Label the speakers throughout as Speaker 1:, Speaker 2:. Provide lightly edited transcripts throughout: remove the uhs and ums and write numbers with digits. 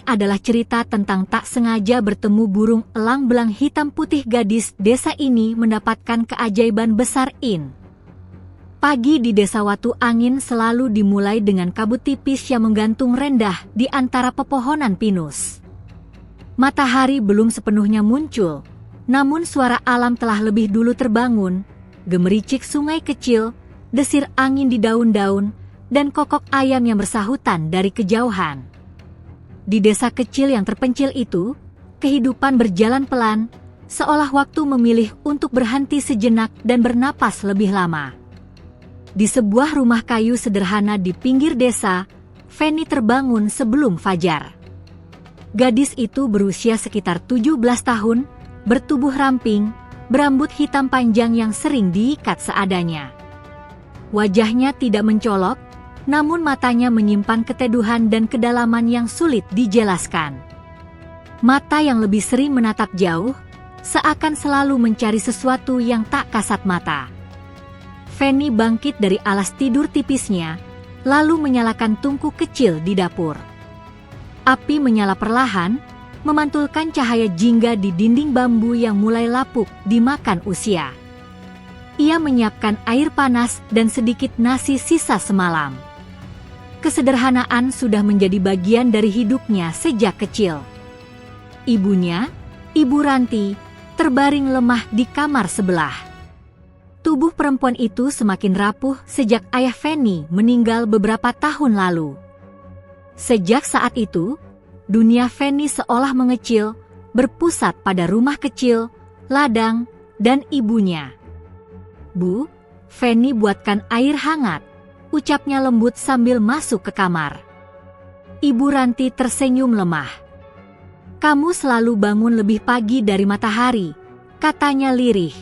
Speaker 1: Ini adalah cerita tentang tak sengaja bertemu burung elang-belang hitam putih. Gadis desa ini mendapatkan keajaiban besar. Pagi di desa Watu Angin selalu dimulai dengan kabut tipis yang menggantung rendah di antara pepohonan pinus. Matahari belum sepenuhnya muncul, namun suara alam telah lebih dulu terbangun. Gemericik sungai kecil, desir angin di daun-daun, dan kokok ayam yang bersahutan dari kejauhan. Di desa kecil yang terpencil itu, kehidupan berjalan pelan, seolah waktu memilih untuk berhenti sejenak dan bernapas lebih lama. Di sebuah rumah kayu sederhana di pinggir desa, Fanny terbangun sebelum fajar. Gadis itu berusia sekitar 17 tahun, bertubuh ramping, berambut hitam panjang yang sering diikat seadanya. Wajahnya tidak mencolok, namun matanya menyimpan keteduhan dan kedalaman yang sulit dijelaskan. Mata yang lebih sering menatap jauh, seakan selalu mencari sesuatu yang tak kasat mata. Fanny bangkit dari alas tidur tipisnya, lalu menyalakan tungku kecil di dapur. Api menyala perlahan, memantulkan cahaya jingga di dinding bambu yang mulai lapuk dimakan usia. Ia menyiapkan air panas dan sedikit nasi sisa semalam. Kesederhanaan sudah menjadi bagian dari hidupnya sejak kecil. Ibunya, Ibu Ranti, terbaring lemah di kamar sebelah. Tubuh perempuan itu semakin rapuh sejak ayah Fanny meninggal beberapa tahun lalu. Sejak saat itu, dunia Fanny seolah mengecil, berpusat pada rumah kecil, ladang, dan ibunya. "Bu, Fanny buatkan air hangat," ucapnya lembut sambil masuk ke kamar. Ibu Ranti tersenyum lemah. "Kamu selalu bangun lebih pagi dari matahari," katanya lirih.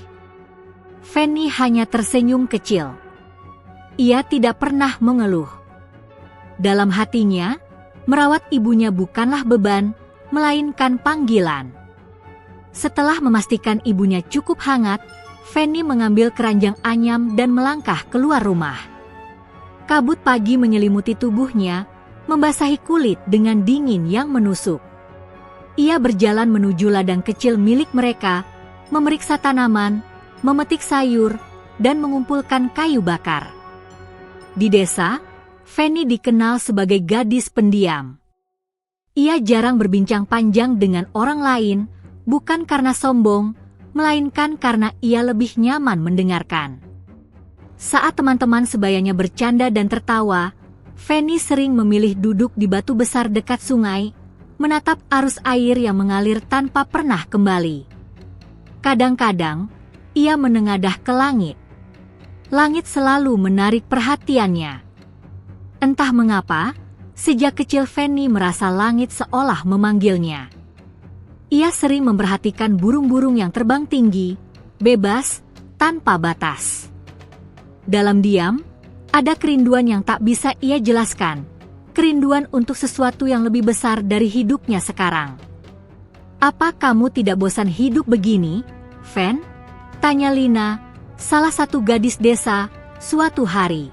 Speaker 1: Fanny hanya tersenyum kecil. Ia tidak pernah mengeluh. Dalam hatinya, merawat ibunya bukanlah beban, melainkan panggilan. Setelah memastikan ibunya cukup hangat, Fanny mengambil keranjang anyam dan melangkah keluar rumah. Kabut pagi menyelimuti tubuhnya, membasahi kulit dengan dingin yang menusuk. Ia berjalan menuju ladang kecil milik mereka, memeriksa tanaman, memetik sayur, dan mengumpulkan kayu bakar. Di desa, Fanny dikenal sebagai gadis pendiam. Ia jarang berbincang panjang dengan orang lain, bukan karena sombong, melainkan karena ia lebih nyaman mendengarkan. Saat teman-teman sebayanya bercanda dan tertawa, Fanny sering memilih duduk di batu besar dekat sungai, menatap arus air yang mengalir tanpa pernah kembali. Kadang-kadang, ia menengadah ke langit. Langit selalu menarik perhatiannya. Entah mengapa, sejak kecil Fanny merasa langit seolah memanggilnya. Ia sering memperhatikan burung-burung yang terbang tinggi, bebas, tanpa batas. Dalam diam, ada kerinduan yang tak bisa ia jelaskan, kerinduan untuk sesuatu yang lebih besar dari hidupnya sekarang. "Apa kamu tidak bosan hidup begini, Fan?" tanya Lina, salah satu gadis desa, suatu hari.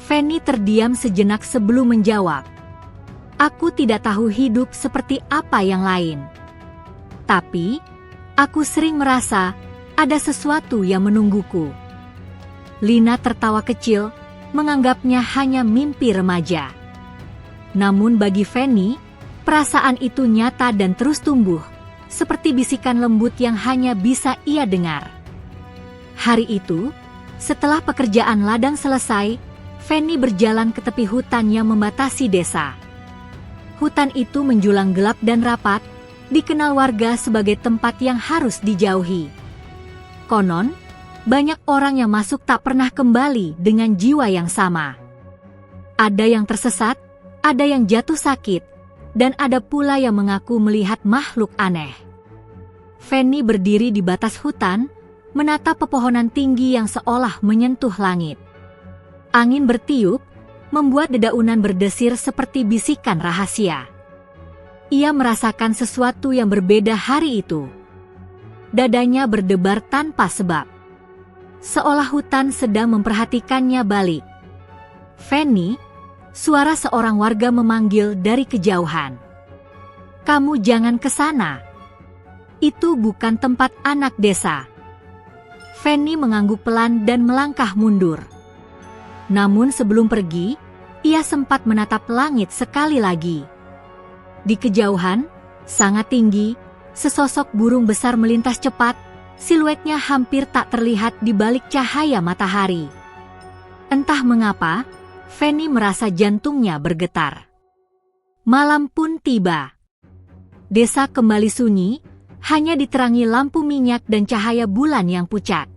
Speaker 1: Fanny terdiam sejenak sebelum menjawab. "Aku tidak tahu hidup seperti apa yang lain. Tapi, aku sering merasa ada sesuatu yang menungguku." Lina tertawa kecil, menganggapnya hanya mimpi remaja. Namun bagi Fanny, perasaan itu nyata dan terus tumbuh, seperti bisikan lembut yang hanya bisa ia dengar. Hari itu, setelah pekerjaan ladang selesai, Fanny berjalan ke tepi hutan yang membatasi desa. Hutan itu menjulang gelap dan rapat, dikenal warga sebagai tempat yang harus dijauhi. Konon, banyak orang yang masuk tak pernah kembali dengan jiwa yang sama. Ada yang tersesat, ada yang jatuh sakit, dan ada pula yang mengaku melihat makhluk aneh. Fanny berdiri di batas hutan, menatap pepohonan tinggi yang seolah menyentuh langit. Angin bertiup, membuat dedaunan berdesir seperti bisikan rahasia. Ia merasakan sesuatu yang berbeda hari itu. Dadanya berdebar tanpa sebab. Seolah hutan sedang memperhatikannya balik. "Fanny," suara seorang warga memanggil dari kejauhan. Kamu jangan ke sana. Itu bukan tempat anak desa. Fanny mengangguk pelan dan melangkah mundur. Namun sebelum pergi, ia sempat menatap langit sekali lagi. Di kejauhan, sangat tinggi, sesosok burung besar melintas cepat, siluetnya hampir tak terlihat di balik cahaya matahari. Entah mengapa, Fanny merasa jantungnya bergetar. Malam pun tiba. Desa kembali sunyi, hanya diterangi lampu minyak dan cahaya bulan yang pucat.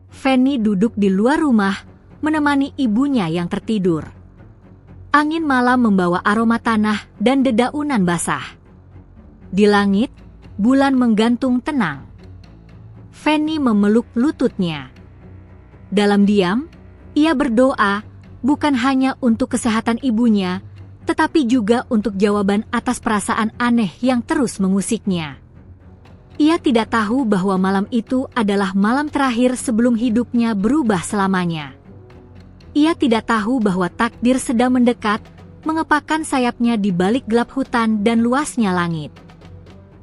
Speaker 1: Fanny duduk di luar rumah, menemani ibunya yang tertidur. Angin malam membawa aroma tanah dan dedaunan basah. Di langit, bulan menggantung tenang. Fanny memeluk lututnya. Dalam diam, ia berdoa bukan hanya untuk kesehatan ibunya, tetapi juga untuk jawaban atas perasaan aneh yang terus mengusiknya. Ia tidak tahu bahwa malam itu adalah malam terakhir sebelum hidupnya berubah selamanya. Ia tidak tahu bahwa takdir sedang mendekat, mengepakkan sayapnya di balik gelap hutan dan luasnya langit.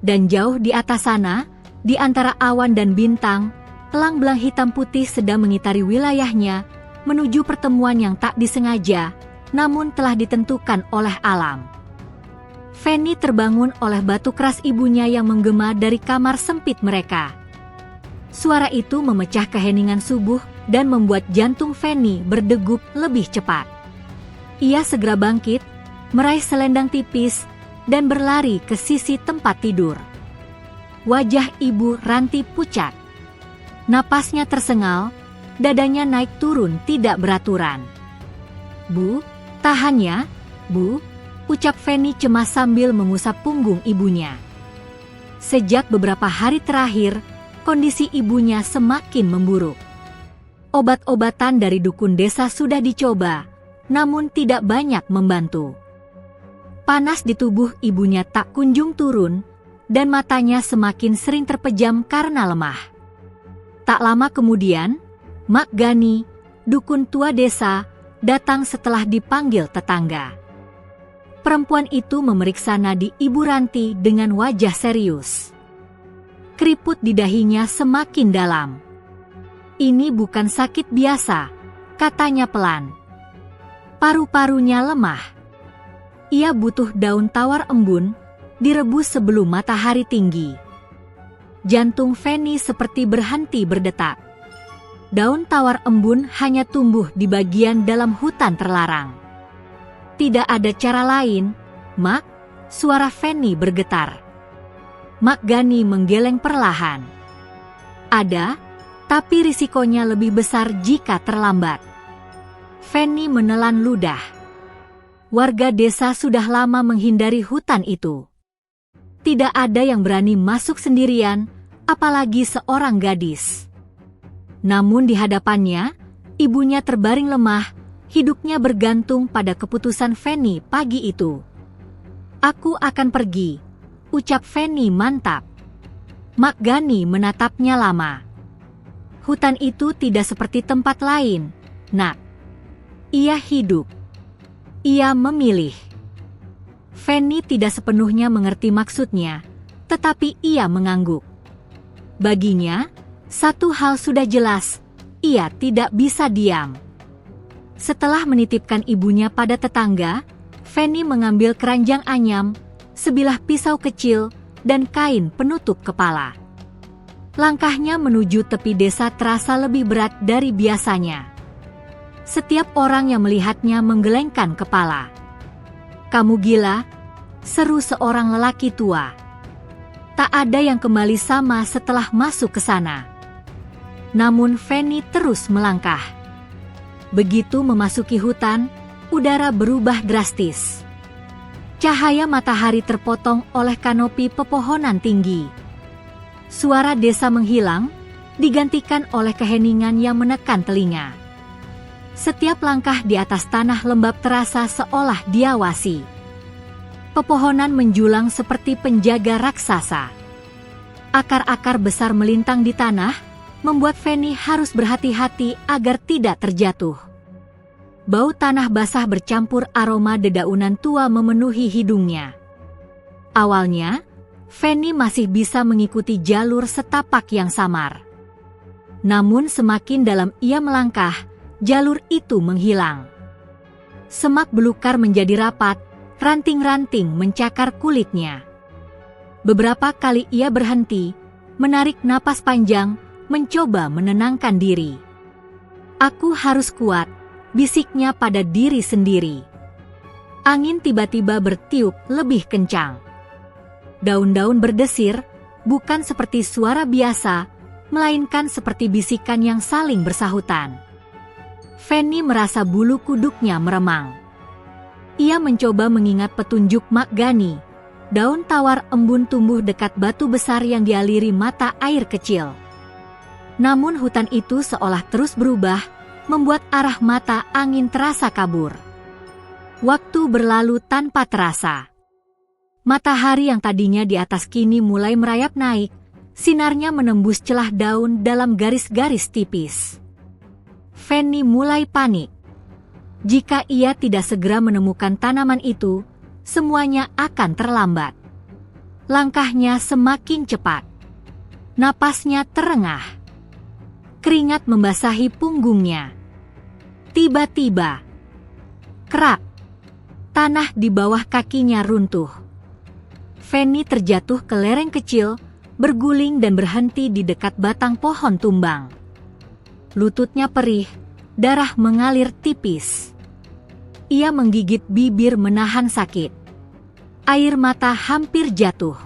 Speaker 1: Dan jauh di atas sana, di antara awan dan bintang, elang-belang hitam putih sedang mengitari wilayahnya, menuju pertemuan yang tak disengaja, namun telah ditentukan oleh alam. Fanny terbangun oleh batu keras ibunya yang menggema dari kamar sempit mereka. Suara itu memecah keheningan subuh dan membuat jantung Fanny berdegup lebih cepat. Ia segera bangkit, meraih selendang tipis, dan berlari ke sisi tempat tidur. Wajah ibu Ranti pucat. Napasnya tersengal, dadanya naik turun tidak beraturan. "Bu, tahan ya, Bu," ucap Fanny cemas sambil mengusap punggung ibunya. Sejak beberapa hari terakhir, kondisi ibunya semakin memburuk. Obat-obatan dari dukun desa sudah dicoba, namun tidak banyak membantu. Panas di tubuh ibunya tak kunjung turun, dan matanya semakin sering terpejam karena lemah. Tak lama kemudian, Mak Gani, dukun tua desa, datang setelah dipanggil tetangga. Perempuan itu memeriksa nadi Ibu Ranti dengan wajah serius. Keriput di dahinya semakin dalam. "Ini bukan sakit biasa," katanya pelan. "Paru-parunya lemah. Ia butuh daun tawar embun, direbus sebelum matahari tinggi." Jantung Fanny seperti berhenti berdetak. Daun tawar embun hanya tumbuh di bagian dalam hutan terlarang. "Tidak ada cara lain, Mak," suara Fanny bergetar. Mak Gani menggeleng perlahan. "Ada, tapi risikonya lebih besar jika terlambat." Fanny menelan ludah. Warga desa sudah lama menghindari hutan itu. Tidak ada yang berani masuk sendirian, apalagi seorang gadis. Namun di hadapannya, ibunya terbaring lemah, hidupnya bergantung pada keputusan Fanny pagi itu. "Aku akan pergi," ucap Fanny mantap. Mak Gani menatapnya lama. "Hutan itu tidak seperti tempat lain, Nak. Ia hidup. Ia memilih." Fanny tidak sepenuhnya mengerti maksudnya, tetapi ia mengangguk. Baginya, satu hal sudah jelas, ia tidak bisa diam. Setelah menitipkan ibunya pada tetangga, Fanny mengambil keranjang anyam, sebilah pisau kecil, dan kain penutup kepala. Langkahnya menuju tepi desa terasa lebih berat dari biasanya. Setiap orang yang melihatnya menggelengkan kepala. "Kamu gila?" seru seorang lelaki tua. Tak ada yang kembali sama setelah masuk ke sana. Namun Fanny terus melangkah. Begitu memasuki hutan, udara berubah drastis. Cahaya matahari terpotong oleh kanopi pepohonan tinggi. Suara desa menghilang, digantikan oleh keheningan yang menekan telinga. Setiap langkah di atas tanah lembab terasa seolah diawasi. Pepohonan menjulang seperti penjaga raksasa. Akar-akar besar melintang di tanah, membuat Fanny harus berhati-hati agar tidak terjatuh. Bau tanah basah bercampur aroma dedaunan tua memenuhi hidungnya. Awalnya, Fanny masih bisa mengikuti jalur setapak yang samar. Namun semakin dalam ia melangkah, jalur itu menghilang. Semak belukar menjadi rapat, ranting-ranting mencakar kulitnya. Beberapa kali ia berhenti, menarik napas panjang, mencoba menenangkan diri. "Aku harus kuat," bisiknya pada diri sendiri. Angin tiba-tiba bertiup lebih kencang. Daun-daun berdesir, bukan seperti suara biasa, melainkan seperti bisikan yang saling bersahutan. Fanny merasa bulu kuduknya meremang. Ia mencoba mengingat petunjuk Mak Gani. Daun tawar embun tumbuh dekat batu besar yang dialiri mata air kecil. Namun hutan itu seolah terus berubah, membuat arah mata angin terasa kabur. Waktu berlalu tanpa terasa. Matahari yang tadinya di atas kini mulai merayap naik, sinarnya menembus celah daun dalam garis-garis tipis. Fanny mulai panik. Jika ia tidak segera menemukan tanaman itu, semuanya akan terlambat. Langkahnya semakin cepat. Napasnya terengah. Keringat membasahi punggungnya. Tiba-tiba, kerak. Tanah di bawah kakinya runtuh. Fanny terjatuh ke lereng kecil, berguling dan berhenti di dekat batang pohon tumbang. Lututnya perih, darah mengalir tipis. Ia menggigit bibir menahan sakit. Air mata hampir jatuh.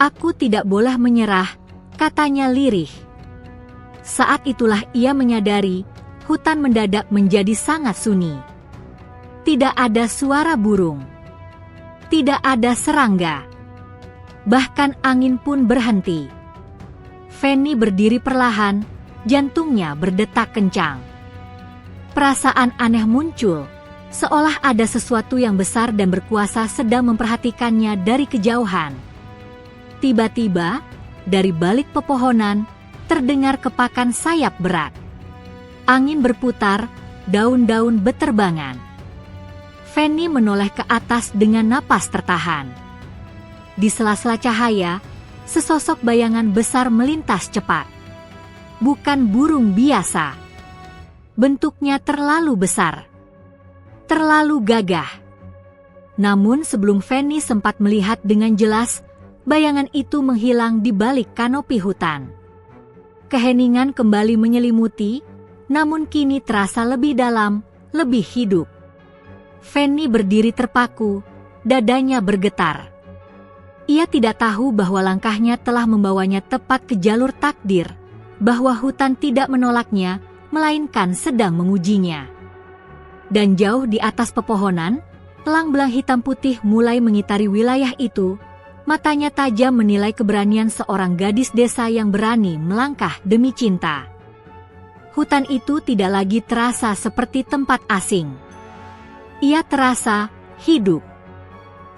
Speaker 1: "Aku tidak boleh menyerah," katanya lirih. Saat itulah ia menyadari, hutan mendadak menjadi sangat sunyi. Tidak ada suara burung. Tidak ada serangga. Bahkan angin pun berhenti. Fanny berdiri perlahan, jantungnya berdetak kencang. Perasaan aneh muncul, seolah ada sesuatu yang besar dan berkuasa sedang memperhatikannya dari kejauhan. Tiba-tiba, dari balik pepohonan, terdengar kepakan sayap berat. Angin berputar, daun-daun beterbangan. Fanny menoleh ke atas dengan napas tertahan. Di sela-sela cahaya, sesosok bayangan besar melintas cepat. Bukan burung biasa. Bentuknya terlalu besar. Terlalu gagah. Namun sebelum Fanny sempat melihat dengan jelas, bayangan itu menghilang di balik kanopi hutan. Keheningan kembali menyelimuti, namun kini terasa lebih dalam, lebih hidup. Fanny berdiri terpaku, dadanya bergetar. Ia tidak tahu bahwa langkahnya telah membawanya tepat ke jalur takdir, bahwa hutan tidak menolaknya, melainkan sedang mengujinya. Dan jauh di atas pepohonan, elang-belang hitam putih mulai mengitari wilayah itu, matanya tajam menilai keberanian seorang gadis desa yang berani melangkah demi cinta. Hutan itu tidak lagi terasa seperti tempat asing. Ia terasa hidup.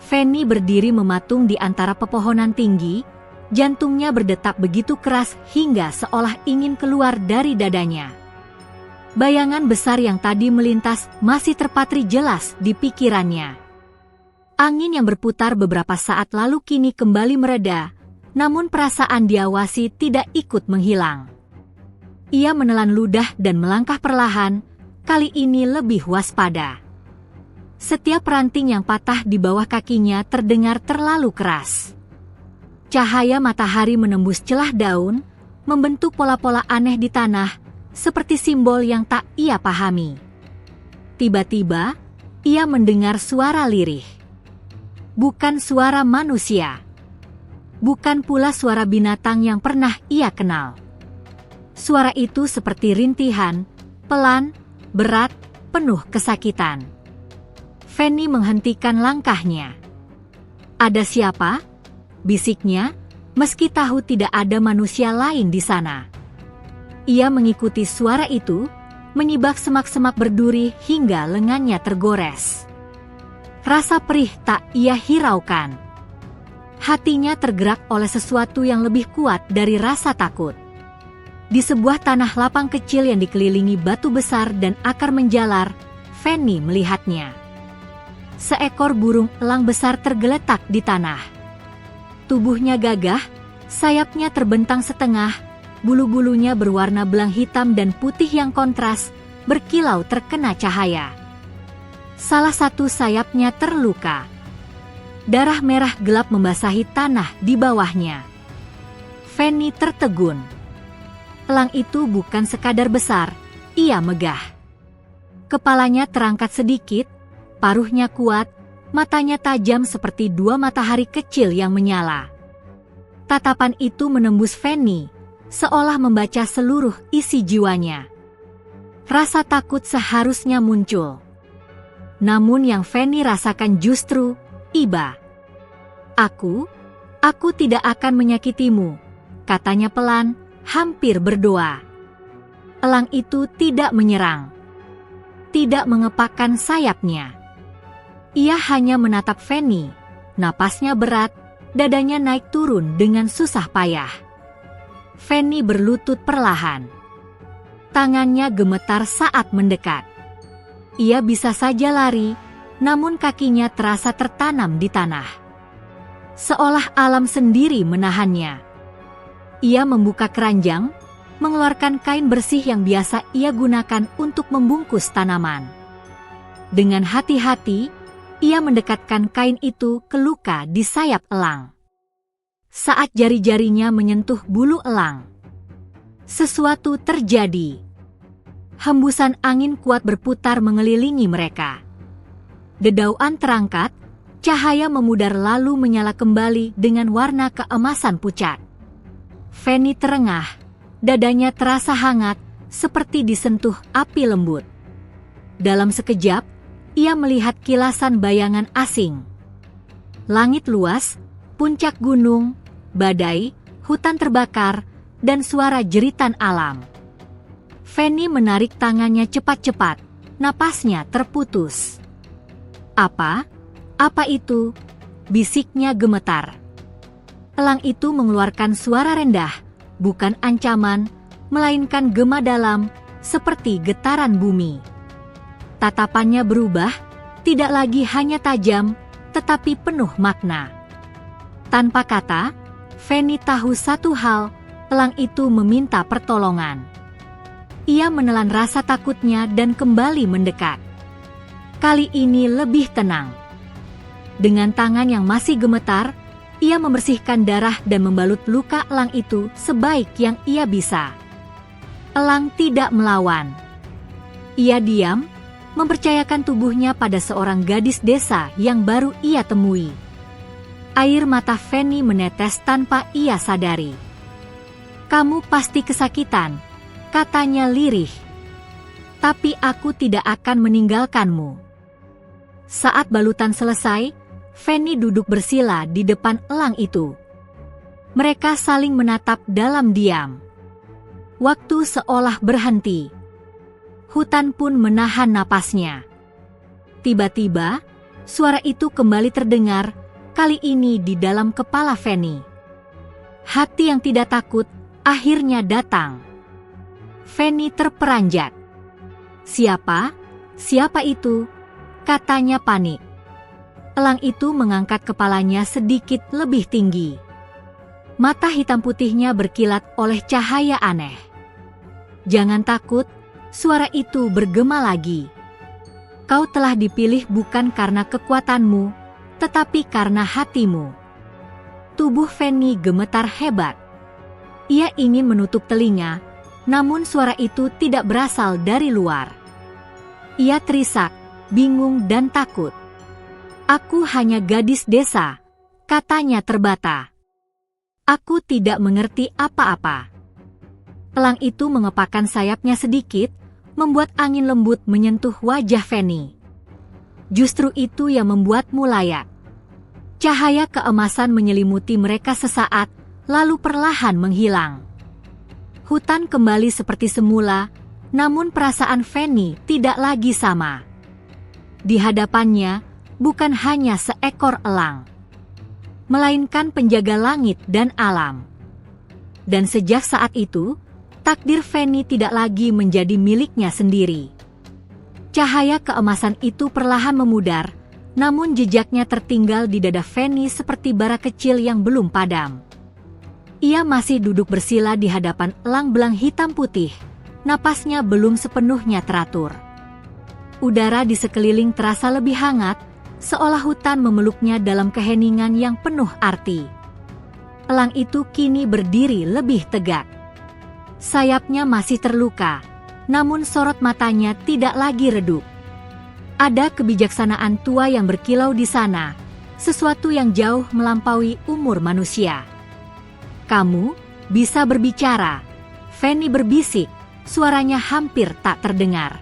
Speaker 1: Fanny berdiri mematung di antara pepohonan tinggi, jantungnya berdetak begitu keras hingga seolah ingin keluar dari dadanya. Bayangan besar yang tadi melintas masih terpatri jelas di pikirannya. Angin yang berputar beberapa saat lalu kini kembali mereda, namun perasaan diawasi tidak ikut menghilang. Ia menelan ludah dan melangkah perlahan, kali ini lebih waspada. Setiap ranting yang patah di bawah kakinya terdengar terlalu keras. Cahaya matahari menembus celah daun, membentuk pola-pola aneh di tanah, seperti simbol yang tak ia pahami. Tiba-tiba, ia mendengar suara lirih. Bukan suara manusia. Bukan pula suara binatang yang pernah ia kenal. Suara itu seperti rintihan, pelan, berat, penuh kesakitan. Fanny menghentikan langkahnya. "Ada siapa?" bisiknya, meski tahu tidak ada manusia lain di sana. Ia mengikuti suara itu, menyibak semak-semak berduri hingga lengannya tergores. Rasa perih tak ia hiraukan. Hatinya tergerak oleh sesuatu yang lebih kuat dari rasa takut. Di sebuah tanah lapang kecil yang dikelilingi batu besar dan akar menjalar, Fanny melihatnya. seekor burung elang besar tergeletak di tanah. Tubuhnya gagah, sayapnya terbentang setengah, bulu-bulunya berwarna belang hitam dan putih yang kontras, berkilau terkena cahaya. Salah satu sayapnya terluka. Darah merah gelap membasahi tanah di bawahnya. Fanny tertegun. Elang itu bukan sekadar besar, ia megah. Kepalanya terangkat sedikit, paruhnya kuat, matanya tajam seperti dua matahari kecil yang menyala. Tatapan itu menembus Fanny, seolah membaca seluruh isi jiwanya. Rasa takut seharusnya muncul. Namun yang Fanny rasakan justru iba. Aku tidak akan menyakitimu, katanya pelan, hampir berdoa. Elang itu tidak menyerang, tidak mengepakkan sayapnya. Ia hanya menatap Fanny, napasnya berat, dadanya naik turun dengan susah payah. Fanny berlutut perlahan. Tangannya gemetar saat mendekat. Ia bisa saja lari, namun kakinya terasa tertanam di tanah. Seolah alam sendiri menahannya. Ia membuka keranjang, mengeluarkan kain bersih yang biasa ia gunakan untuk membungkus tanaman. Dengan hati-hati, ia mendekatkan kain itu ke luka di sayap elang. Saat jari-jarinya menyentuh bulu elang, sesuatu terjadi. Hembusan angin kuat berputar mengelilingi mereka. Dedauan terangkat, cahaya memudar lalu menyala kembali dengan warna keemasan pucat. Fanny terengah, dadanya terasa hangat, seperti disentuh api lembut. Dalam sekejap, ia melihat kilasan bayangan asing. Langit luas, puncak gunung, badai, hutan terbakar, dan suara jeritan alam. Fanny menarik tangannya cepat-cepat, napasnya terputus. Apa itu? Bisiknya gemetar. Elang itu mengeluarkan suara rendah, bukan ancaman, melainkan gema dalam, seperti getaran bumi. Tatapannya berubah, tidak lagi hanya tajam, tetapi penuh makna. Tanpa kata, Fanny tahu satu hal, elang itu meminta pertolongan. Ia menelan rasa takutnya dan kembali mendekat. Kali ini lebih tenang. Dengan tangan yang masih gemetar, ia membersihkan darah dan membalut luka elang itu sebaik yang ia bisa. Elang tidak melawan. Ia diam, mempercayakan tubuhnya pada seorang gadis desa yang baru ia temui. Air mata Fanny menetes tanpa ia sadari. "Kamu pasti kesakitan," katanya lirih. "Tapi aku tidak akan meninggalkanmu." Saat balutan selesai, Fanny duduk bersila di depan elang itu. Mereka saling menatap dalam diam. Waktu seolah berhenti. Hutan pun menahan napasnya. Tiba-tiba, suara itu kembali terdengar, kali ini di dalam kepala Fanny. Hati yang tidak takut akhirnya datang. Fanny terperanjat. Siapa itu?" katanya panik. Elang itu mengangkat kepalanya sedikit lebih tinggi. Mata hitam putihnya berkilat oleh cahaya aneh. "Jangan takut," suara itu bergema lagi. "Kau telah dipilih bukan karena kekuatanmu, tetapi karena hatimu." Tubuh Fanny gemetar hebat. Ia ingin menutup telinga, namun suara itu tidak berasal dari luar. Ia terisak, bingung dan takut. "Aku hanya gadis desa," katanya terbata. "Aku tidak mengerti apa-apa." Elang itu mengepakkan sayapnya sedikit, membuat angin lembut menyentuh wajah Fanny. Justru itu yang membuatmu layak. Cahaya keemasan menyelimuti mereka sesaat, lalu perlahan menghilang. Hutan kembali seperti semula, namun perasaan Fanny tidak lagi sama. Di hadapannya, bukan hanya seekor elang, melainkan penjaga langit dan alam. Dan sejak saat itu, takdir Fanny tidak lagi menjadi miliknya sendiri. Cahaya keemasan itu perlahan memudar, Namun jejaknya tertinggal di dada Fanny seperti bara kecil yang belum padam. Ia masih duduk bersila di hadapan elang belang hitam putih. Napasnya belum sepenuhnya teratur. Udara di sekeliling terasa lebih hangat, seolah hutan memeluknya dalam keheningan yang penuh arti. Elang itu kini berdiri lebih tegak. Sayapnya masih terluka, namun sorot matanya tidak lagi redup. Ada kebijaksanaan tua yang berkilau di sana, sesuatu yang jauh melampaui umur manusia. "Kamu bisa berbicara," Fanny berbisik, suaranya hampir tak terdengar.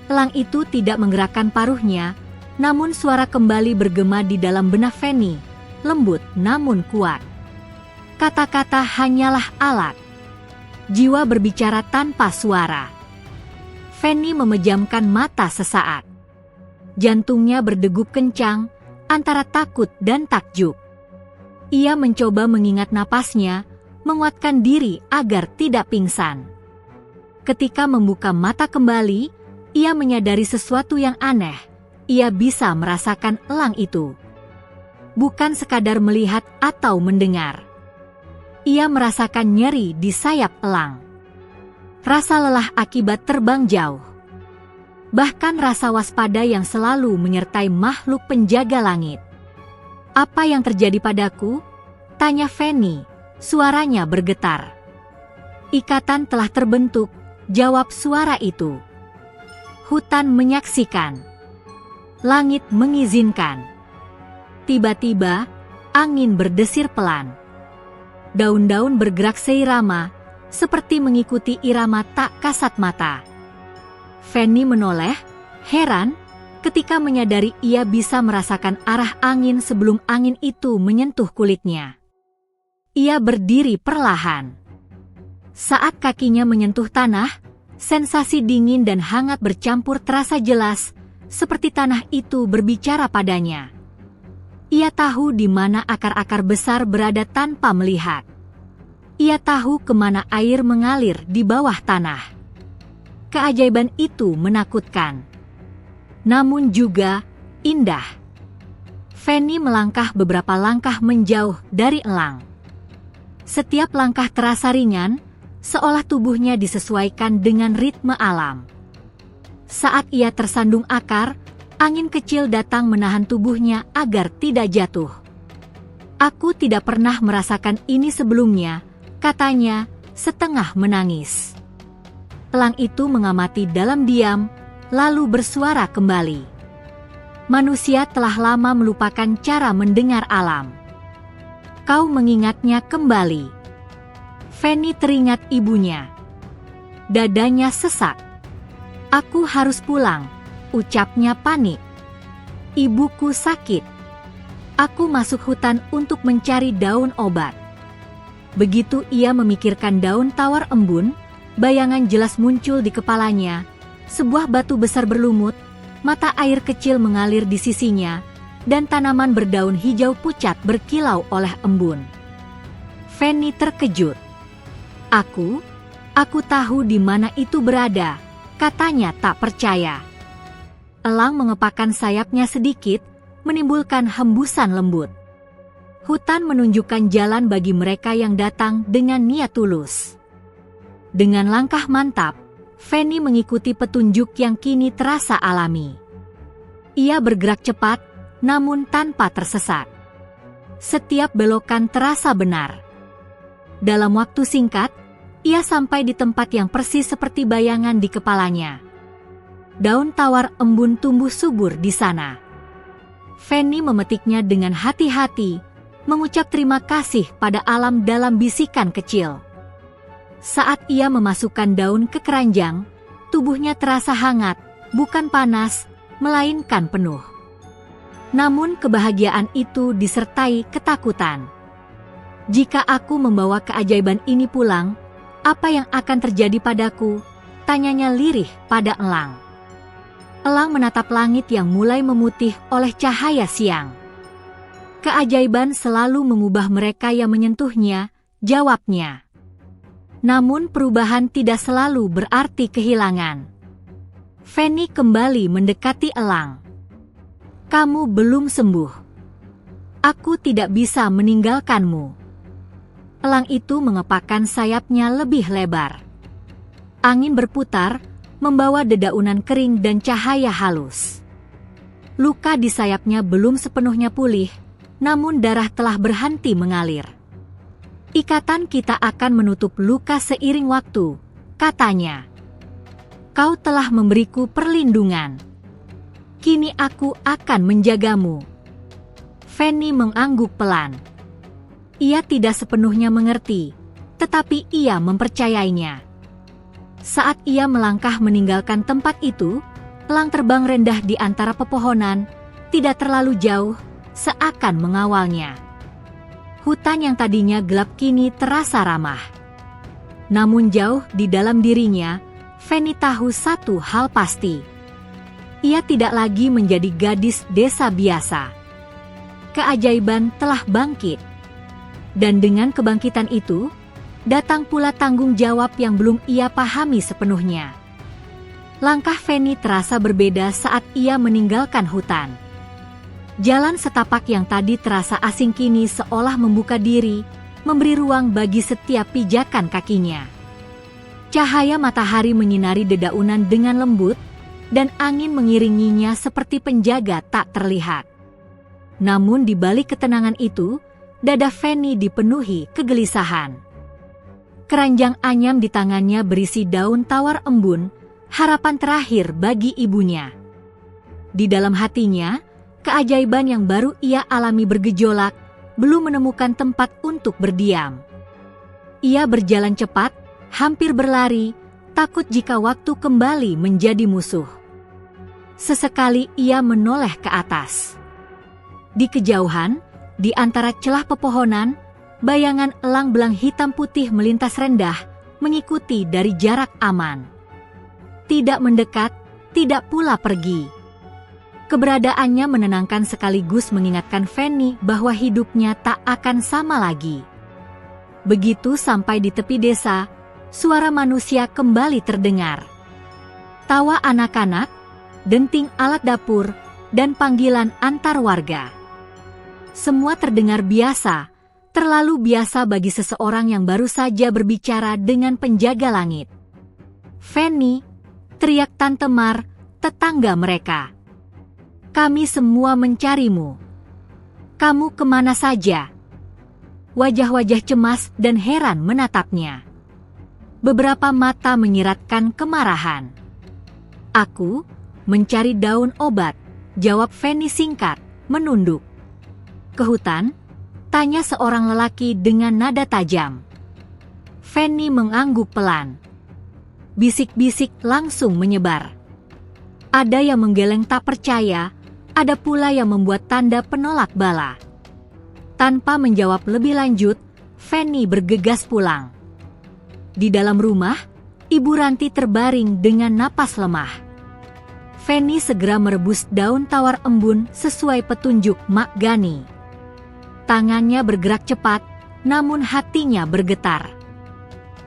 Speaker 1: Elang itu tidak menggerakkan paruhnya, namun suara kembali bergema di dalam benak Fanny, lembut namun kuat. Kata-kata hanyalah alat. Jiwa berbicara tanpa suara. Fanny memejamkan mata sesaat. Jantungnya berdegup kencang, antara takut dan takjub. Ia mencoba mengingat napasnya, menguatkan diri agar tidak pingsan. Ketika membuka mata kembali, ia menyadari sesuatu yang aneh. Ia bisa merasakan elang itu. Bukan sekadar melihat atau mendengar. Ia merasakan nyeri di sayap elang. Rasa lelah akibat terbang jauh. Bahkan rasa waspada yang selalu menyertai makhluk penjaga langit. "Apa yang terjadi padaku?" tanya Fanny, suaranya bergetar. "Ikatan telah terbentuk," jawab suara itu. Hutan menyaksikan. Langit mengizinkan. Tiba-tiba, angin berdesir pelan. Daun-daun bergerak seirama, seperti mengikuti irama tak kasat mata. Fanny menoleh, heran, ketika menyadari ia bisa merasakan arah angin sebelum angin itu menyentuh kulitnya. Ia berdiri perlahan. Saat kakinya menyentuh tanah, sensasi dingin dan hangat bercampur terasa jelas, seperti tanah itu berbicara padanya. Ia tahu di mana akar-akar besar berada tanpa melihat. Ia tahu kemana air mengalir di bawah tanah. Keajaiban itu menakutkan, namun juga indah. Fanny melangkah beberapa langkah menjauh dari elang. Setiap langkah terasa ringan, seolah tubuhnya disesuaikan dengan ritme alam. Saat ia tersandung akar, angin kecil datang menahan tubuhnya agar tidak jatuh. "Aku tidak pernah merasakan ini sebelumnya," katanya, setengah menangis. Elang itu mengamati dalam diam, lalu bersuara kembali. "Manusia telah lama melupakan cara mendengar alam. Kau mengingatnya kembali." Fanny teringat ibunya. Dadanya sesak. "Aku harus pulang," ucapnya panik. "Ibuku sakit. Aku masuk hutan untuk mencari daun obat." Begitu ia memikirkan daun tawar embun, bayangan jelas muncul di kepalanya. Sebuah batu besar berlumut, mata air kecil mengalir di sisinya, dan tanaman berdaun hijau pucat berkilau oleh embun. Fanny terkejut. Aku tahu di mana itu berada," katanya tak percaya. Elang mengepakkan sayapnya sedikit, menimbulkan hembusan lembut. Hutan menunjukkan jalan bagi mereka yang datang dengan niat tulus. Dengan langkah mantap, Fanny mengikuti petunjuk yang kini terasa alami. Ia bergerak cepat, namun tanpa tersesat. Setiap belokan terasa benar. Dalam waktu singkat, ia sampai di tempat yang persis seperti bayangan di kepalanya. Daun tawar embun tumbuh subur di sana. Fanny memetiknya dengan hati-hati, mengucap terima kasih pada alam dalam bisikan kecil. Saat ia memasukkan daun ke keranjang, tubuhnya terasa hangat, bukan panas, melainkan penuh. Namun kebahagiaan itu disertai ketakutan. "Jika aku membawa keajaiban ini pulang, apa yang akan terjadi padaku?" tanyanya lirih pada elang. Elang menatap langit yang mulai memutih oleh cahaya siang. "Keajaiban selalu mengubah mereka yang menyentuhnya," jawabnya. "Namun perubahan tidak selalu berarti kehilangan." Fanny kembali mendekati elang. Kamu belum sembuh. Aku tidak bisa meninggalkanmu. Elang itu mengepakkan sayapnya lebih lebar. Angin berputar, membawa dedaunan kering dan cahaya halus. Luka di sayapnya belum sepenuhnya pulih, namun darah telah berhenti mengalir. Ikatan kita akan menutup luka seiring waktu, katanya. Kau telah memberiku perlindungan. Kini aku akan menjagamu. Fanny mengangguk pelan. Ia tidak sepenuhnya mengerti, tetapi ia mempercayainya. Saat ia melangkah meninggalkan tempat itu, elang terbang rendah di antara pepohonan, tidak terlalu jauh, seakan mengawalnya. Hutan yang tadinya gelap kini terasa ramah. Namun jauh di dalam dirinya, Fanny tahu satu hal pasti. Ia tidak lagi menjadi gadis desa biasa. Keajaiban telah bangkit. Dan dengan kebangkitan itu, datang pula tanggung jawab yang belum ia pahami sepenuhnya. Langkah Fanny terasa berbeda saat ia meninggalkan hutan. Jalan setapak yang tadi terasa asing kini seolah membuka diri, memberi ruang bagi setiap pijakan kakinya. Cahaya matahari menyinari dedaunan dengan lembut, dan angin mengiringinya seperti penjaga tak terlihat. Namun di balik ketenangan itu, dada Fanny dipenuhi kegelisahan. Keranjang anyam di tangannya berisi daun tawar embun, harapan terakhir bagi ibunya. Di dalam hatinya, keajaiban yang baru ia alami bergejolak, belum menemukan tempat untuk berdiam. Ia berjalan cepat, hampir berlari, takut jika waktu kembali menjadi musuh. Sesekali ia menoleh ke atas. Di kejauhan, di antara celah pepohonan, bayangan elang belang hitam putih melintas rendah, mengikuti dari jarak aman. Tidak mendekat, tidak pula pergi. Keberadaannya menenangkan sekaligus mengingatkan Fanny bahwa hidupnya tak akan sama lagi. Begitu sampai di tepi desa, suara manusia kembali terdengar. Tawa anak-anak, denting alat dapur, dan panggilan antar warga. Semua terdengar biasa, terlalu biasa bagi seseorang yang baru saja berbicara dengan penjaga langit. Fanny, teriak Tante Mar, tetangga mereka. Kami semua mencarimu. Kamu kemana saja? Wajah-wajah cemas dan heran menatapnya. Beberapa mata menyiratkan kemarahan. Aku mencari daun obat, jawab Fanny singkat, menunduk. Ke hutan? Tanya seorang lelaki dengan nada tajam. Fanny mengangguk pelan. Bisik-bisik langsung menyebar. Ada yang menggeleng tak percaya, ada pula yang membuat tanda penolak bala. Tanpa menjawab lebih lanjut, Fanny bergegas pulang. Di dalam rumah, Ibu Ranti terbaring dengan napas lemah. Fanny segera merebus daun tawar embun sesuai petunjuk Mak Gani. Tangannya bergerak cepat, namun hatinya bergetar.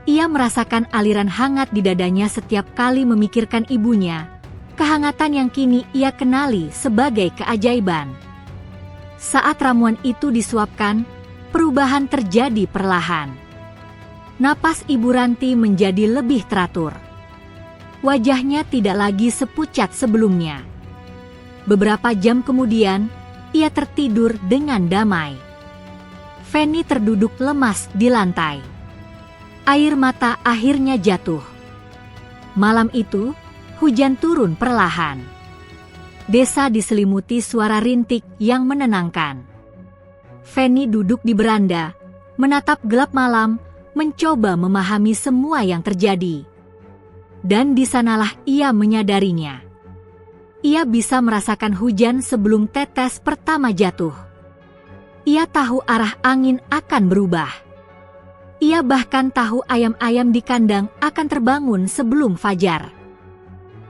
Speaker 1: Ia merasakan aliran hangat di dadanya setiap kali memikirkan ibunya, kehangatan yang kini ia kenali sebagai keajaiban. Saat ramuan itu disuapkan, perubahan terjadi perlahan. Napas Ibu Ranti menjadi lebih teratur. Wajahnya tidak lagi sepucat sebelumnya. Beberapa jam kemudian, ia tertidur dengan damai. Fanny terduduk lemas di lantai. Air mata akhirnya jatuh. Malam itu, hujan turun perlahan. Desa diselimuti suara rintik yang menenangkan. Fanny duduk di beranda, menatap gelap malam, mencoba memahami semua yang terjadi. Dan di sanalah ia menyadarinya. Ia bisa merasakan hujan sebelum tetes pertama jatuh. Ia tahu arah angin akan berubah. Ia bahkan tahu ayam-ayam di kandang akan terbangun sebelum fajar.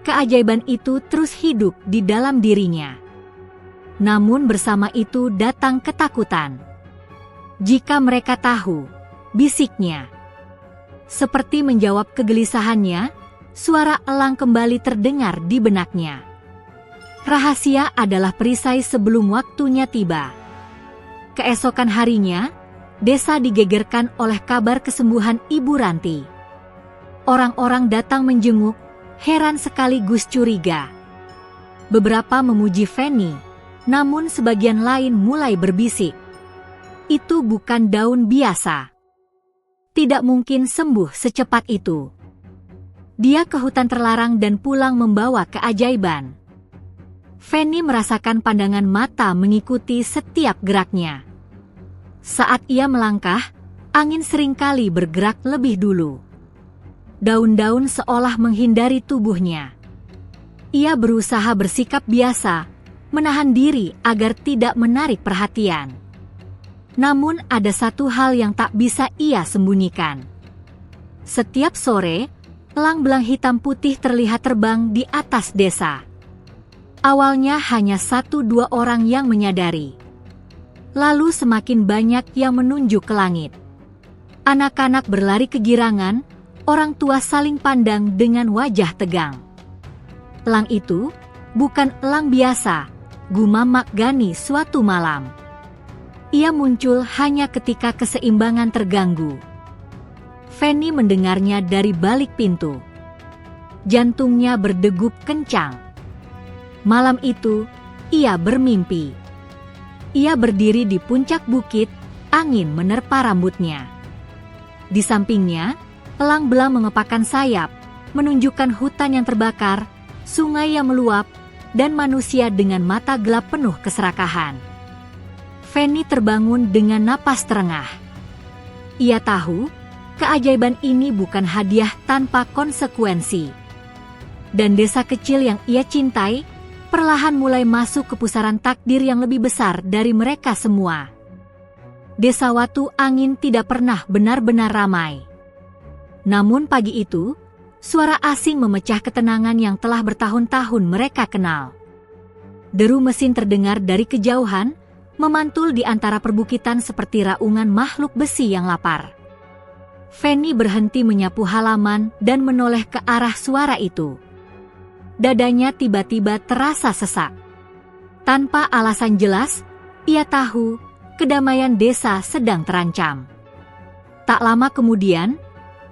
Speaker 1: Keajaiban itu terus hidup di dalam dirinya. Namun bersama itu datang ketakutan. Jika mereka tahu, bisiknya. Seperti menjawab kegelisahannya, suara elang kembali terdengar di benaknya. Rahasia adalah perisai sebelum waktunya tiba. Keesokan harinya, desa digegerkan oleh kabar kesembuhan Ibu Ranti. Orang-orang datang menjenguk, heran sekaligus curiga. Beberapa memuji Fanny, namun sebagian lain mulai berbisik. Itu bukan daun biasa. Tidak mungkin sembuh secepat itu. Dia ke hutan terlarang dan pulang membawa keajaiban. Fanny merasakan pandangan mata mengikuti setiap geraknya. Saat ia melangkah, angin seringkali bergerak lebih dulu. Daun-daun seolah menghindari tubuhnya. Ia berusaha bersikap biasa, menahan diri agar tidak menarik perhatian. Namun ada satu hal yang tak bisa ia sembunyikan. Setiap sore, elang-belang hitam putih terlihat terbang di atas desa. Awalnya hanya 1-2 orang yang menyadari. Lalu semakin banyak yang menunjuk ke langit. Anak-anak berlari kegirangan, orang tua saling pandang dengan wajah tegang. Elang itu bukan elang biasa, gumam Gani suatu malam. Ia muncul hanya ketika keseimbangan terganggu. Fanny mendengarnya dari balik pintu. Jantungnya berdegup kencang. Malam itu, ia bermimpi. Ia berdiri di puncak bukit, angin menerpa rambutnya. Di sampingnya, elang-belang mengepakkan sayap, menunjukkan hutan yang terbakar, sungai yang meluap, dan manusia dengan mata gelap penuh keserakahan. Fanny terbangun dengan napas terengah. Ia tahu, keajaiban ini bukan hadiah tanpa konsekuensi. Dan desa kecil yang ia cintai, perlahan mulai masuk ke pusaran takdir yang lebih besar dari mereka semua. Desa Watu Angin tidak pernah benar-benar ramai. Namun pagi itu, suara asing memecah ketenangan yang telah bertahun-tahun mereka kenal. Deru mesin terdengar dari kejauhan, memantul di antara perbukitan seperti raungan makhluk besi yang lapar. Fanny berhenti menyapu halaman dan menoleh ke arah suara itu. Dadanya tiba-tiba terasa sesak. Tanpa alasan jelas, ia tahu kedamaian desa sedang terancam. Tak lama kemudian,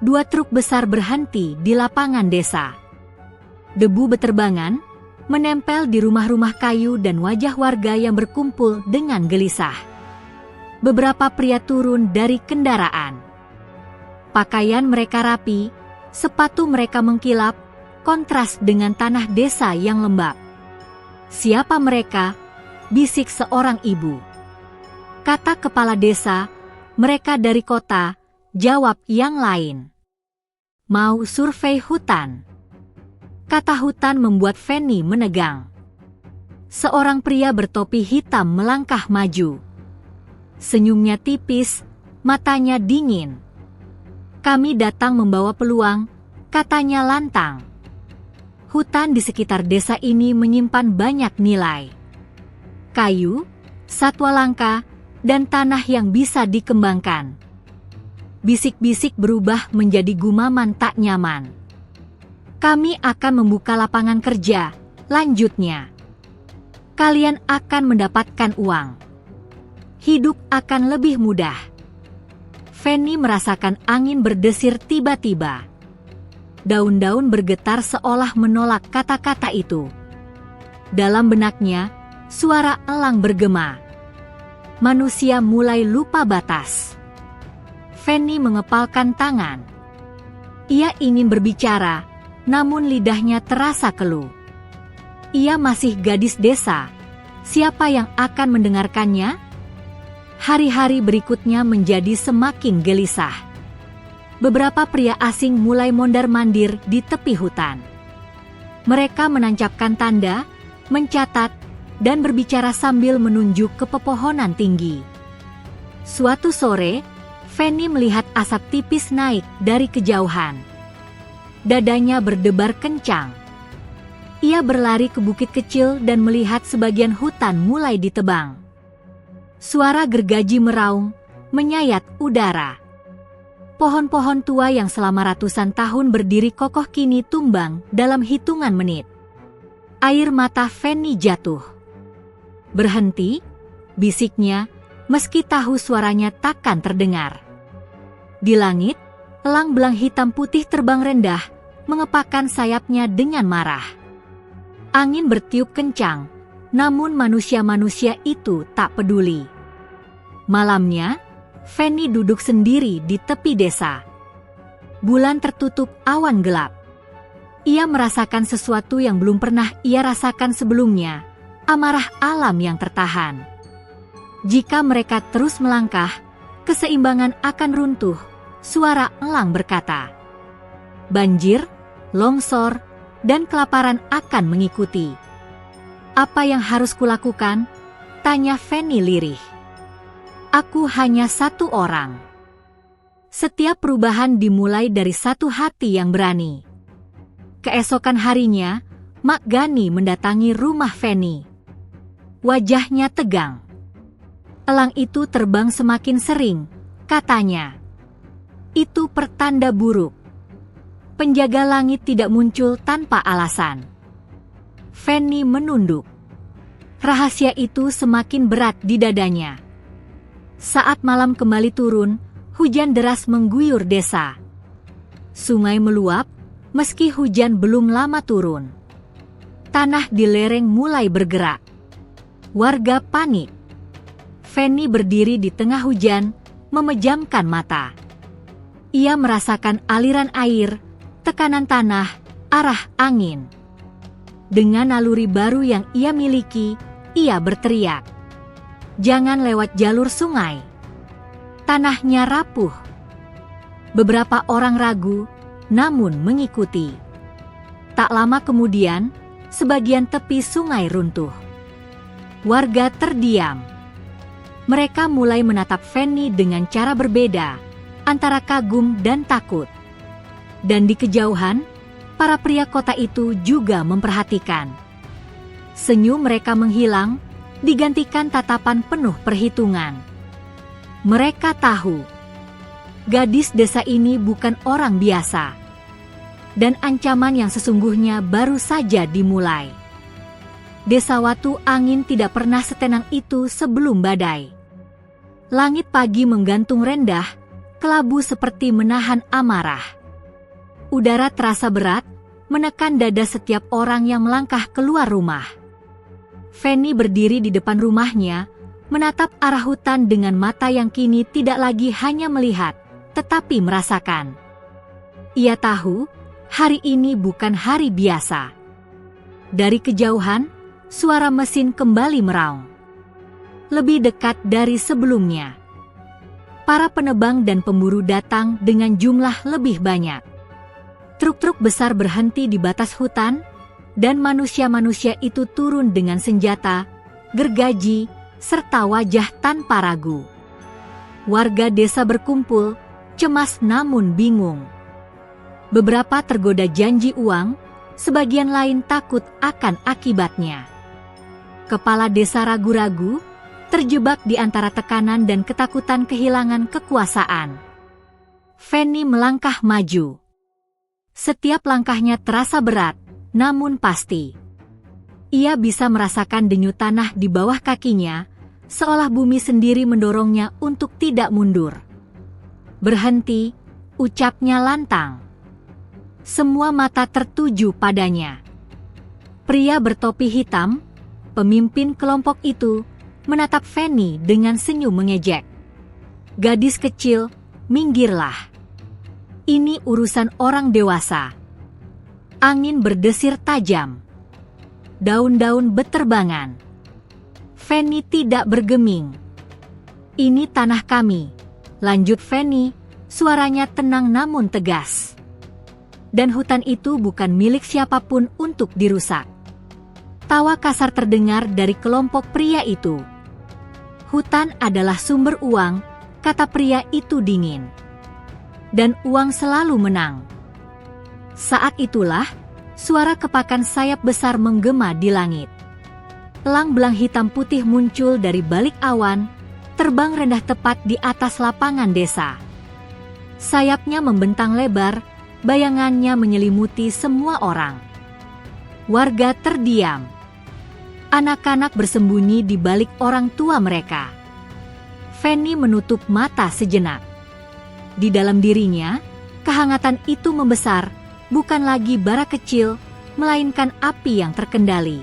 Speaker 1: 2 truk besar berhenti di lapangan desa. Debu beterbangan, menempel di rumah-rumah kayu dan wajah warga yang berkumpul dengan gelisah. Beberapa pria turun dari kendaraan. Pakaian mereka rapi, sepatu mereka mengkilap, kontras dengan tanah desa yang lembab. "Siapa mereka?" bisik seorang ibu. Kata kepala desa, "Mereka dari kota," jawab yang lain. "Mau survei hutan." Kata hutan membuat Fanny menegang. Seorang pria bertopi hitam melangkah maju. Senyumnya tipis, matanya dingin. "Kami datang membawa peluang," katanya lantang. Hutan di sekitar desa ini menyimpan banyak nilai. Kayu, satwa langka, dan tanah yang bisa dikembangkan. Bisik-bisik berubah menjadi gumaman tak nyaman. "Kami akan membuka lapangan kerja," lanjutnya. "Kalian akan mendapatkan uang. Hidup akan lebih mudah." Fanny merasakan angin berdesir tiba-tiba. Daun-daun bergetar seolah menolak kata-kata itu. Dalam benaknya, suara elang bergema. Manusia mulai lupa batas. Fanny mengepalkan tangan. Ia ingin berbicara, namun lidahnya terasa keluh. Ia masih gadis desa. Siapa yang akan mendengarkannya? Hari-hari berikutnya menjadi semakin gelisah. Beberapa pria asing mulai mondar-mandir di tepi hutan. Mereka menancapkan tanda, mencatat, dan berbicara sambil menunjuk ke pepohonan tinggi. Suatu sore, Fanny melihat asap tipis naik dari kejauhan. Dadanya berdebar kencang. Ia berlari ke bukit kecil dan melihat sebagian hutan mulai ditebang. Suara gergaji meraung, menyayat udara. Pohon-pohon tua yang selama ratusan tahun berdiri kokoh kini tumbang dalam hitungan menit. Air mata Fanny jatuh. "Berhenti," bisiknya, meski tahu suaranya takkan terdengar. Di langit, elang belang hitam putih terbang rendah, mengepakkan sayapnya dengan marah. Angin bertiup kencang, namun manusia-manusia itu tak peduli. Malamnya, Fanny duduk sendiri di tepi desa. Bulan tertutup awan gelap. Ia merasakan sesuatu yang belum pernah ia rasakan sebelumnya, amarah alam yang tertahan. Jika mereka terus melangkah, keseimbangan akan runtuh, suara elang berkata. Banjir, longsor, dan kelaparan akan mengikuti. "Apa yang harus kulakukan?" tanya Fanny lirih. "Aku hanya satu orang." Setiap perubahan dimulai dari satu hati yang berani. Keesokan harinya, Mak Gani mendatangi rumah Fanny. Wajahnya tegang. "Elang itu terbang semakin sering," katanya. "Itu pertanda buruk. Penjaga langit tidak muncul tanpa alasan." Fanny menunduk. Rahasia itu semakin berat di dadanya. Saat malam kembali turun, hujan deras mengguyur desa. Sungai meluap, meski hujan belum lama turun. Tanah di lereng mulai bergerak. Warga panik. Fanny berdiri di tengah hujan, memejamkan mata. Ia merasakan aliran air, tekanan tanah, arah angin. Dengan naluri baru yang ia miliki, ia berteriak, "Jangan lewat jalur sungai. Tanahnya rapuh." Beberapa orang ragu, namun mengikuti. Tak lama kemudian, sebagian tepi sungai runtuh. Warga terdiam. Mereka mulai menatap Fanny dengan cara berbeda, antara kagum dan takut. Dan di kejauhan, para pria kota itu juga memperhatikan. Senyum mereka menghilang, digantikan tatapan penuh perhitungan. Mereka tahu, gadis desa ini bukan orang biasa. Dan ancaman yang sesungguhnya baru saja dimulai. Desa Watu Angin tidak pernah setenang itu sebelum badai. Langit pagi menggantung rendah, kelabu seperti menahan amarah. Udara terasa berat, menekan dada setiap orang yang melangkah keluar rumah. Fanny berdiri di depan rumahnya, menatap arah hutan dengan mata yang kini tidak lagi hanya melihat, tetapi merasakan. Ia tahu, hari ini bukan hari biasa. Dari kejauhan, suara mesin kembali meraung. Lebih dekat dari sebelumnya. Para penebang dan pemburu datang dengan jumlah lebih banyak. Truk-truk besar berhenti di batas hutan, dan manusia-manusia itu turun dengan senjata, gergaji, serta wajah tanpa ragu. Warga desa berkumpul, cemas namun bingung. Beberapa tergoda janji uang, sebagian lain takut akan akibatnya. Kepala desa ragu-ragu, terjebak di antara tekanan dan ketakutan kehilangan kekuasaan. Fanny melangkah maju. Setiap langkahnya terasa berat, namun pasti. Ia bisa merasakan denyut tanah di bawah kakinya, seolah bumi sendiri mendorongnya untuk tidak mundur. "Berhenti," ucapnya lantang. Semua mata tertuju padanya. Pria bertopi hitam, pemimpin kelompok itu, menatap Fanny dengan senyum mengejek. "Gadis kecil, minggirlah. Ini urusan orang dewasa." Angin berdesir tajam. Daun-daun beterbangan. Fanny tidak bergeming. "Ini tanah kami," lanjut Fanny, suaranya tenang namun tegas. "Dan hutan itu bukan milik siapapun untuk dirusak." Tawa kasar terdengar dari kelompok pria itu. "Hutan adalah sumber uang," kata pria itu dingin. "Dan uang selalu menang." Saat itulah, suara kepakan sayap besar menggema di langit. Elang belang hitam putih muncul dari balik awan, terbang rendah tepat di atas lapangan desa. Sayapnya membentang lebar, bayangannya menyelimuti semua orang. Warga terdiam. Anak-anak bersembunyi di balik orang tua mereka. Fanny menutup mata sejenak. Di dalam dirinya, kehangatan itu membesar, bukan lagi bara kecil, melainkan api yang terkendali.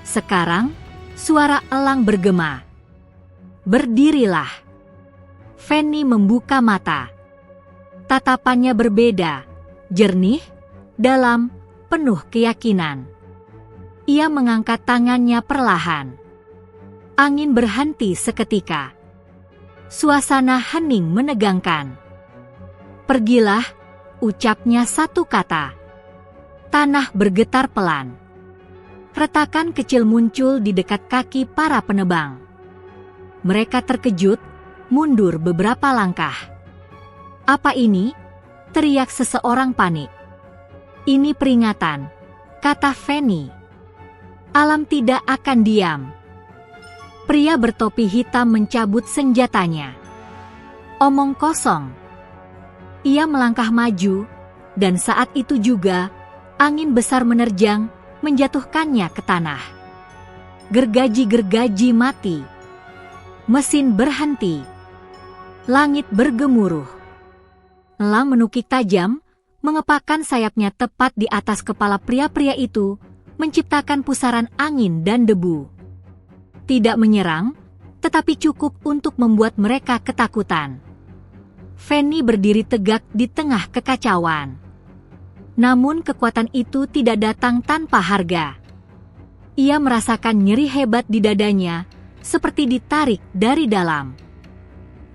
Speaker 1: Sekarang, suara elang bergema. Berdirilah. Fanny membuka mata. Tatapannya berbeda, jernih, dalam, penuh keyakinan. Ia mengangkat tangannya perlahan. Angin berhenti seketika. Suasana hening menegangkan. Pergilah, ucapnya satu kata. Tanah bergetar pelan. Retakan kecil muncul di dekat kaki para penebang. Mereka terkejut, mundur beberapa langkah. Apa ini? Teriak seseorang panik. Ini peringatan, kata Fanny. Alam tidak akan diam. Pria bertopi hitam mencabut senjatanya. Omong kosong. Ia melangkah maju, dan saat itu juga, angin besar menerjang, menjatuhkannya ke tanah. Gergaji-gergaji mati. Mesin berhenti. Langit bergemuruh. Elang menukik tajam, mengepakkan sayapnya tepat di atas kepala pria-pria itu, menciptakan pusaran angin dan debu. Tidak menyerang, tetapi cukup untuk membuat mereka ketakutan. Fanny berdiri tegak di tengah kekacauan. Namun kekuatan itu tidak datang tanpa harga. Ia merasakan nyeri hebat di dadanya, seperti ditarik dari dalam.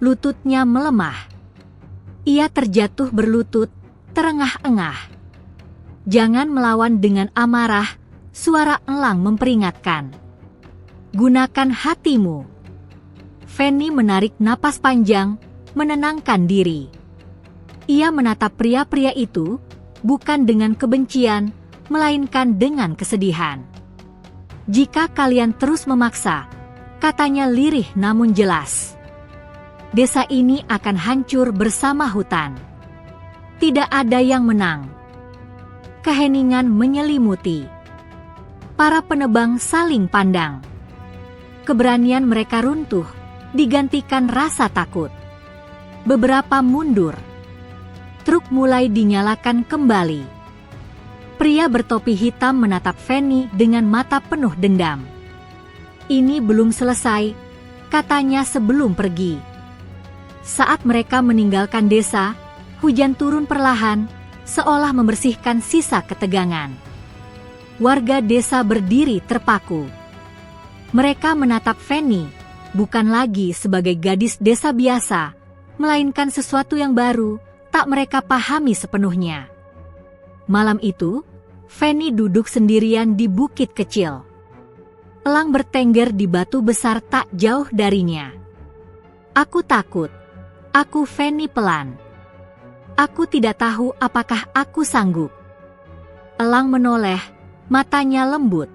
Speaker 1: Lututnya melemah. Ia terjatuh berlutut, terengah-engah. Jangan melawan dengan amarah, suara elang memperingatkan. Gunakan hatimu. Fanny menarik napas panjang, menenangkan diri. Ia menatap pria-pria itu, bukan dengan kebencian, melainkan dengan kesedihan. Jika kalian terus memaksa, katanya lirih namun jelas, desa ini akan hancur bersama hutan. Tidak ada yang menang. Keheningan menyelimuti. Para penebang saling pandang. Keberanian mereka runtuh, digantikan rasa takut. Beberapa mundur. Truk mulai dinyalakan kembali. Pria bertopi hitam menatap Fanny dengan mata penuh dendam. Ini belum selesai, katanya sebelum pergi. Saat mereka meninggalkan desa, hujan turun perlahan, seolah membersihkan sisa ketegangan. Warga desa berdiri terpaku. Mereka menatap Fanny, bukan lagi sebagai gadis desa biasa, melainkan sesuatu yang baru, tak mereka pahami sepenuhnya. Malam itu, Fanny duduk sendirian di bukit kecil. Elang bertengger di batu besar tak jauh darinya. Aku takut. Aku Fanny pelan. Aku tidak tahu apakah aku sanggup. Elang menoleh, matanya lembut.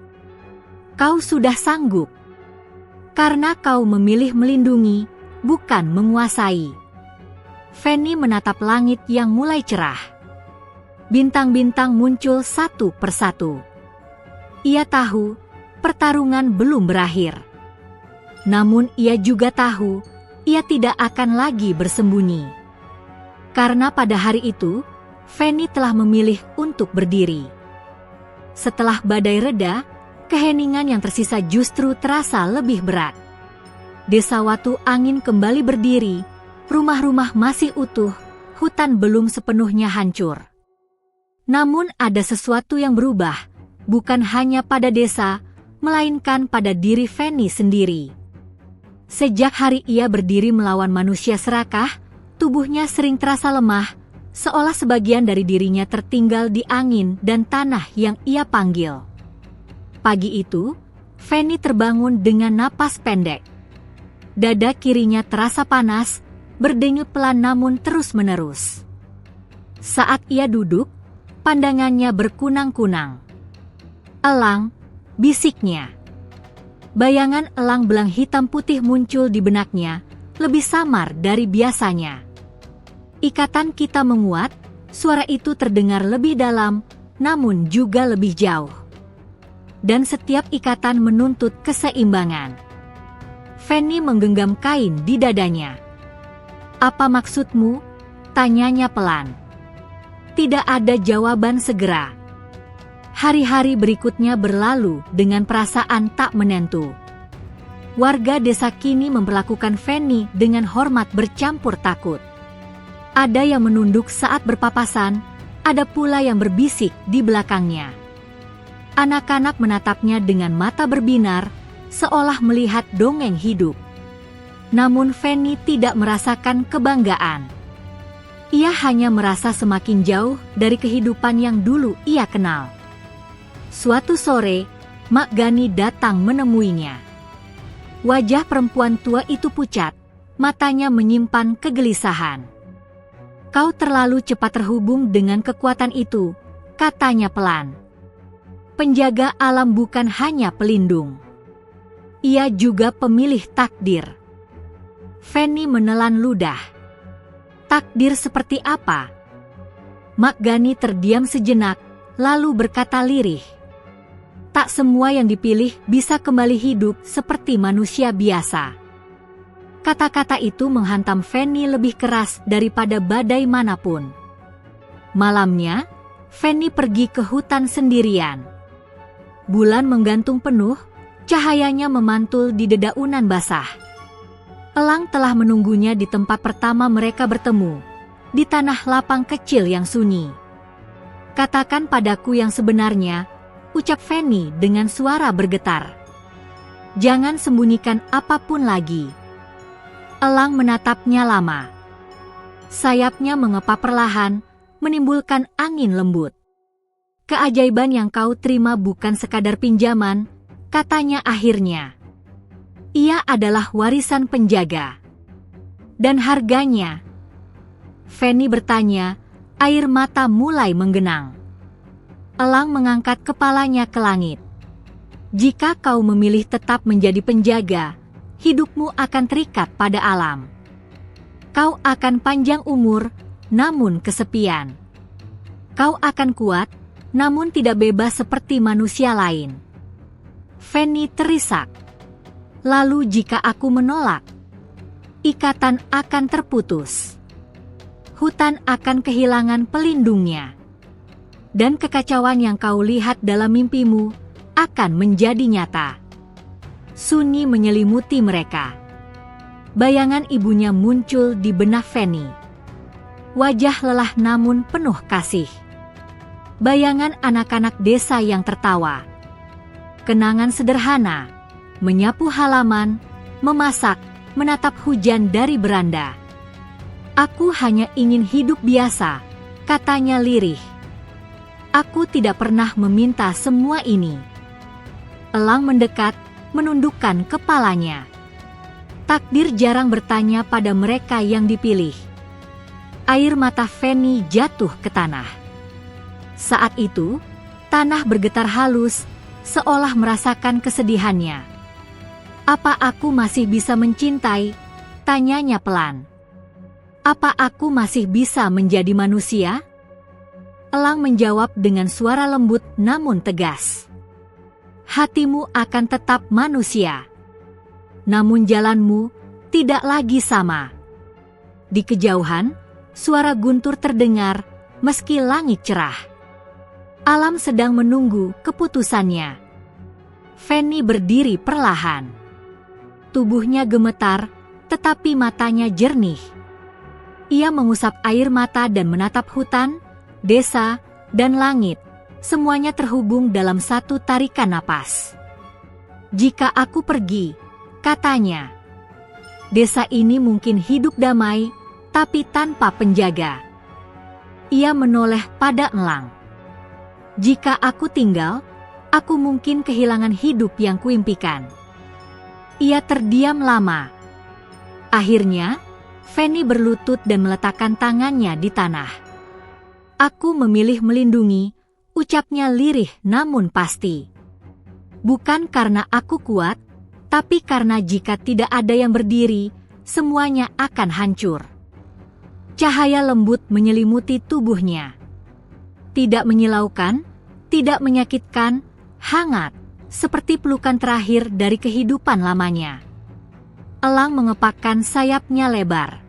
Speaker 1: Kau sudah sanggup. Karena kau memilih melindungi, bukan menguasai. Fanny menatap langit yang mulai cerah. Bintang-bintang muncul satu persatu. Ia tahu, pertarungan belum berakhir. Namun ia juga tahu, ia tidak akan lagi bersembunyi. Karena pada hari itu, Fanny telah memilih untuk berdiri. Setelah badai reda, keheningan yang tersisa justru terasa lebih berat. Desa Watu Angin kembali berdiri, rumah-rumah masih utuh, hutan belum sepenuhnya hancur. Namun ada sesuatu yang berubah, bukan hanya pada desa, melainkan pada diri Fanny sendiri. Sejak hari ia berdiri melawan manusia serakah, tubuhnya sering terasa lemah, seolah sebagian dari dirinya tertinggal di angin dan tanah yang ia panggil. Pagi itu, Fanny terbangun dengan napas pendek. Dada kirinya terasa panas, berdenyut pelan namun terus-menerus. Saat ia duduk, pandangannya berkunang-kunang. Elang, bisiknya. Bayangan elang belang hitam putih muncul di benaknya, lebih samar dari biasanya. Ikatan kita menguat, suara itu terdengar lebih dalam, namun juga lebih jauh. dan setiap ikatan menuntut keseimbangan. Fanny menggenggam kain di dadanya. "Apa maksudmu?" tanyanya pelan. Tidak ada jawaban segera. Hari-hari berikutnya berlalu dengan perasaan tak menentu. Warga desa kini memperlakukan Fanny dengan hormat bercampur takut. Ada yang menunduk saat berpapasan, ada pula yang berbisik di belakangnya. Anak-anak menatapnya dengan mata berbinar, seolah melihat dongeng hidup. Namun Fanny tidak merasakan kebanggaan. Ia hanya merasa semakin jauh dari kehidupan yang dulu ia kenal. Suatu sore, Mak Gani datang menemuinya. Wajah perempuan tua itu pucat, matanya menyimpan kegelisahan. "Kau terlalu cepat terhubung dengan kekuatan itu," katanya pelan. "Penjaga alam bukan hanya pelindung. Ia juga pemilih takdir." Fanny menelan ludah. "Takdir seperti apa?" Mak Gani terdiam sejenak, lalu berkata lirih. "Tak semua yang dipilih bisa kembali hidup seperti manusia biasa." Kata-kata itu menghantam Fanny lebih keras daripada badai manapun. Malamnya, Fanny pergi ke hutan sendirian. Bulan menggantung penuh, cahayanya memantul di dedaunan basah. Elang telah menunggunya di tempat pertama mereka bertemu, di tanah lapang kecil yang sunyi. "Katakan padaku yang sebenarnya," ucap Fanny dengan suara bergetar. "Jangan sembunyikan apapun lagi." Elang menatapnya lama. Sayapnya mengepap perlahan, menimbulkan angin lembut. "Keajaiban yang kau terima bukan sekadar pinjaman," katanya akhirnya. "Ia adalah warisan penjaga." "Dan harganya?" Fanny bertanya, air mata mulai menggenang. Elang mengangkat kepalanya ke langit. "Jika kau memilih tetap menjadi penjaga, hidupmu akan terikat pada alam. Kau akan panjang umur, namun kesepian. Kau akan kuat, namun tidak bebas seperti manusia lain." Fanny terisak. "Lalu jika aku menolak?" "Ikatan akan terputus. Hutan akan kehilangan pelindungnya. Dan kekacauan yang kau lihat dalam mimpimu akan menjadi nyata." Sunyi menyelimuti mereka. Bayangan ibunya muncul di benak Fanny. Wajah lelah namun penuh kasih. Bayangan anak-anak desa yang tertawa. Kenangan sederhana, menyapu halaman, memasak, menatap hujan dari beranda. "Aku hanya ingin hidup biasa," katanya lirih. "Aku tidak pernah meminta semua ini." Elang mendekat, menundukkan kepalanya. Takdir jarang bertanya pada mereka yang dipilih. Air mata Fanny jatuh ke tanah. Saat itu, tanah bergetar halus, seolah merasakan kesedihannya. "Apa aku masih bisa mencintai?" tanyanya pelan. "Apa aku masih bisa menjadi manusia?" Elang menjawab dengan suara lembut namun tegas. "Hatimu akan tetap manusia. Namun jalanmu tidak lagi sama." Di kejauhan, suara guntur terdengar meski langit cerah. Alam sedang menunggu keputusannya. Fanny berdiri perlahan. Tubuhnya gemetar, tetapi matanya jernih. Ia mengusap air mata dan menatap hutan, desa, dan langit. Semuanya terhubung dalam satu tarikan napas. "Jika aku pergi," katanya, "desa ini mungkin hidup damai, tapi tanpa penjaga." Ia menoleh pada elang. "Jika aku tinggal, aku mungkin kehilangan hidup yang kuimpikan." Ia terdiam lama. Akhirnya, Fanny berlutut dan meletakkan tangannya di tanah. "Aku memilih melindungi," ucapnya lirih namun pasti. "Bukan karena aku kuat, tapi karena jika tidak ada yang berdiri, semuanya akan hancur." Cahaya lembut menyelimuti tubuhnya. Tidak menyilaukan, tidak menyakitkan, hangat, seperti pelukan terakhir dari kehidupan lamanya. Elang mengepakkan sayapnya lebar.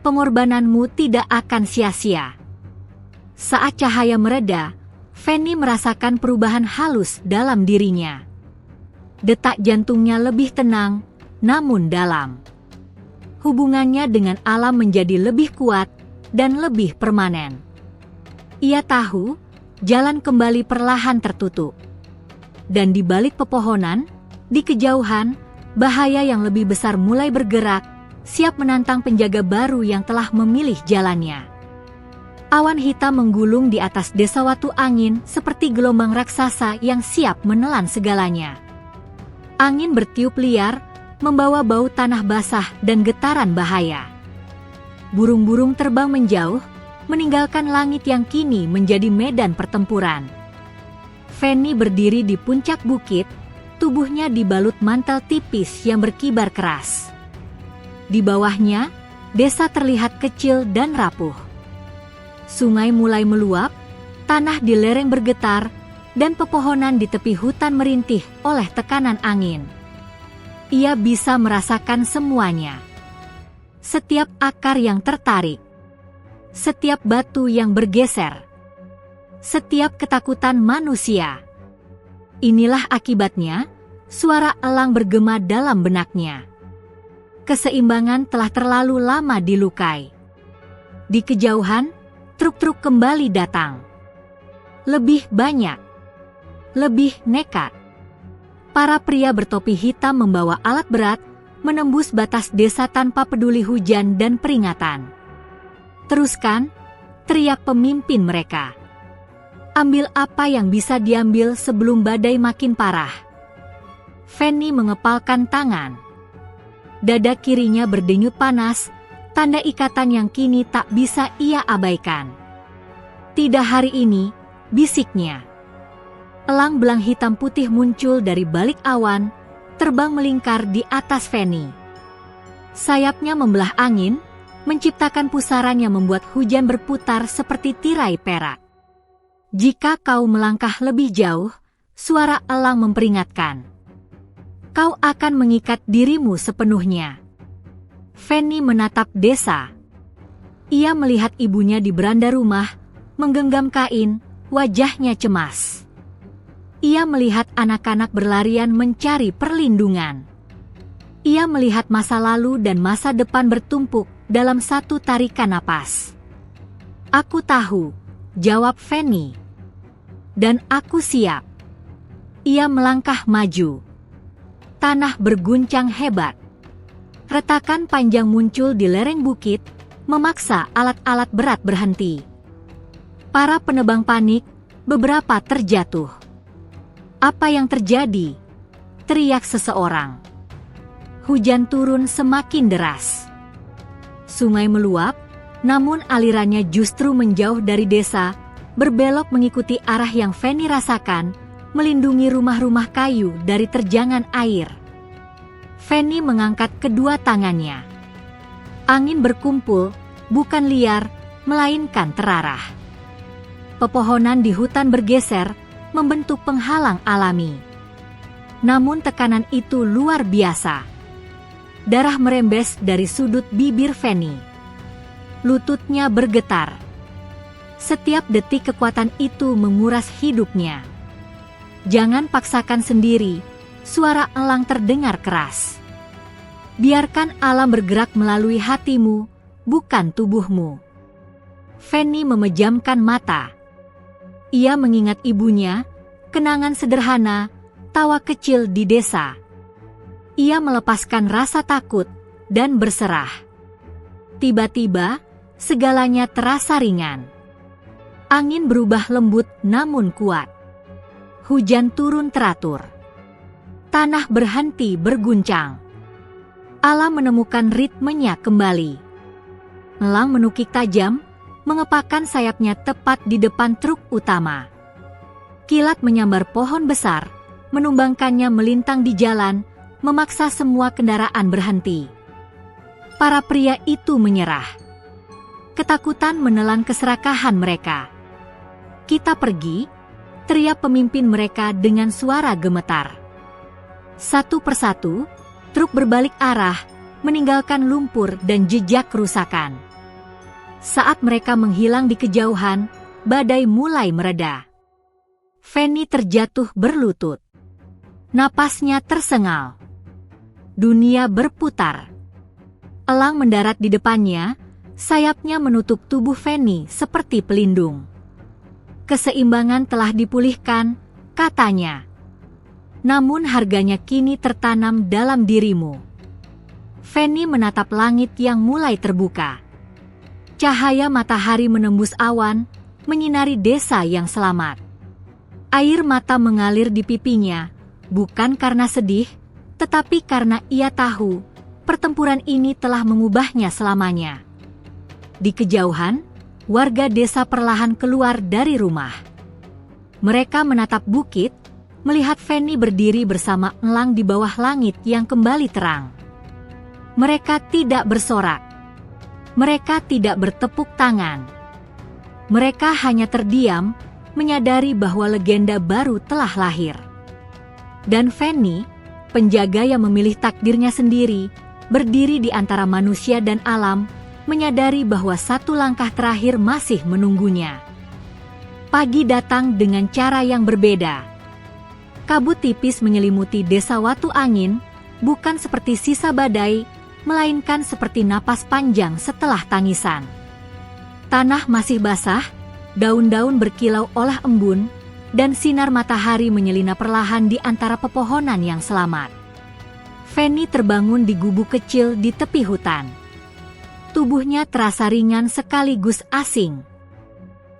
Speaker 1: Pengorbananmu tidak akan sia-sia. Saat cahaya mereda, Fanny merasakan perubahan halus dalam dirinya. Detak jantungnya lebih tenang, namun dalam. Hubungannya dengan alam menjadi lebih kuat dan lebih permanen. Ia tahu, jalan kembali perlahan tertutup. Dan di balik pepohonan, di kejauhan, bahaya yang lebih besar mulai bergerak, siap menantang penjaga baru yang telah memilih jalannya. Awan hitam menggulung di atas desa Watu Angin seperti gelombang raksasa yang siap menelan segalanya. Angin bertiup liar, membawa bau tanah basah dan getaran bahaya. Burung-burung terbang menjauh, meninggalkan langit yang kini menjadi medan pertempuran. Fanny berdiri di puncak bukit, tubuhnya dibalut mantel tipis yang berkibar keras. Di bawahnya, desa terlihat kecil dan rapuh. Sungai mulai meluap, tanah di lereng bergetar, dan pepohonan di tepi hutan merintih oleh tekanan angin. Ia bisa merasakan semuanya. Setiap akar yang tertarik, setiap batu yang bergeser, setiap ketakutan manusia. Inilah akibatnya, suara elang bergema dalam benaknya. Keseimbangan telah terlalu lama dilukai. Di kejauhan, truk-truk kembali datang. Lebih banyak, lebih nekat. Para pria bertopi hitam membawa alat berat, menembus batas desa tanpa peduli hujan dan peringatan. Teruskan, teriak pemimpin mereka. Ambil apa yang bisa diambil sebelum badai makin parah. Fanny mengepalkan tangan. Dada kirinya berdenyut panas, tanda ikatan yang kini tak bisa ia abaikan. Tidak hari ini, bisiknya. Elang belang hitam putih muncul dari balik awan, terbang melingkar di atas Fanny. Sayapnya membelah angin, menciptakan pusaran yang membuat hujan berputar seperti tirai perak. Jika kau melangkah lebih jauh, suara elang memperingatkan. Kau akan mengikat dirimu sepenuhnya. Fanny menatap desa. Ia melihat ibunya di beranda rumah, menggenggam kain, wajahnya cemas. Ia melihat anak-anak berlarian mencari perlindungan. Ia melihat masa lalu dan masa depan bertumpuk dalam satu tarikan napas. Aku tahu, jawab Fanny. Dan aku siap. Ia melangkah maju. Tanah berguncang hebat. Retakan panjang muncul di lereng bukit, memaksa alat-alat berat berhenti. Para penebang panik, beberapa terjatuh. Apa yang terjadi? Teriak seseorang. Hujan turun semakin deras. Sungai meluap, namun alirannya justru menjauh dari desa, berbelok mengikuti arah yang Fanny rasakan, melindungi rumah-rumah kayu dari terjangan air. Fanny mengangkat kedua tangannya. Angin berkumpul, bukan liar, melainkan terarah. Pepohonan di hutan bergeser, membentuk penghalang alami. Namun tekanan itu luar biasa. Darah merembes dari sudut bibir Fanny. Lututnya bergetar. Setiap detik kekuatan itu menguras hidupnya. Jangan paksakan sendiri, suara elang terdengar keras. Biarkan alam bergerak melalui hatimu, bukan tubuhmu. Fanny memejamkan mata. Ia mengingat ibunya, kenangan sederhana, tawa kecil di desa. Ia melepaskan rasa takut dan berserah. Tiba-tiba, segalanya terasa ringan. Angin berubah lembut namun kuat. Hujan turun teratur. Tanah berhenti berguncang. Alam menemukan ritmenya kembali. Elang menukik tajam, mengepakkan sayapnya tepat di depan truk utama. Kilat menyambar pohon besar, menumbangkannya melintang di jalan, memaksa semua kendaraan berhenti. Para pria itu menyerah. Ketakutan menelan keserakahan mereka. Kita pergi, teriak pemimpin mereka dengan suara gemetar. Satu persatu, truk berbalik arah, meninggalkan lumpur dan jejak kerusakan. Saat mereka menghilang di kejauhan, badai mulai mereda. Fanny terjatuh berlutut. Napasnya tersengal. Dunia berputar. Elang mendarat di depannya, sayapnya menutup tubuh Fanny seperti pelindung. Keseimbangan telah dipulihkan, katanya. Namun harganya kini tertanam dalam dirimu. Fanny menatap langit yang mulai terbuka. Cahaya matahari menembus awan, menyinari desa yang selamat. Air mata mengalir di pipinya, bukan karena sedih, tetapi karena ia tahu pertempuran ini telah mengubahnya selamanya. Di kejauhan, warga desa perlahan keluar dari rumah. Mereka menatap bukit, melihat Fanny berdiri bersama elang di bawah langit yang kembali terang. Mereka tidak bersorak. Mereka tidak bertepuk tangan. Mereka hanya terdiam, menyadari bahwa legenda baru telah lahir. Dan Fanny, penjaga yang memilih takdirnya sendiri, berdiri di antara manusia dan alam, menyadari bahwa satu langkah terakhir masih menunggunya. Pagi datang dengan cara yang berbeda. Kabut tipis menyelimuti desa Watu Angin, bukan seperti sisa badai, melainkan seperti napas panjang setelah tangisan. Tanah masih basah, daun-daun berkilau olah embun, dan sinar matahari menyelinap perlahan di antara pepohonan yang selamat. Fanny terbangun di gubuk kecil di tepi hutan. Tubuhnya terasa ringan sekaligus asing.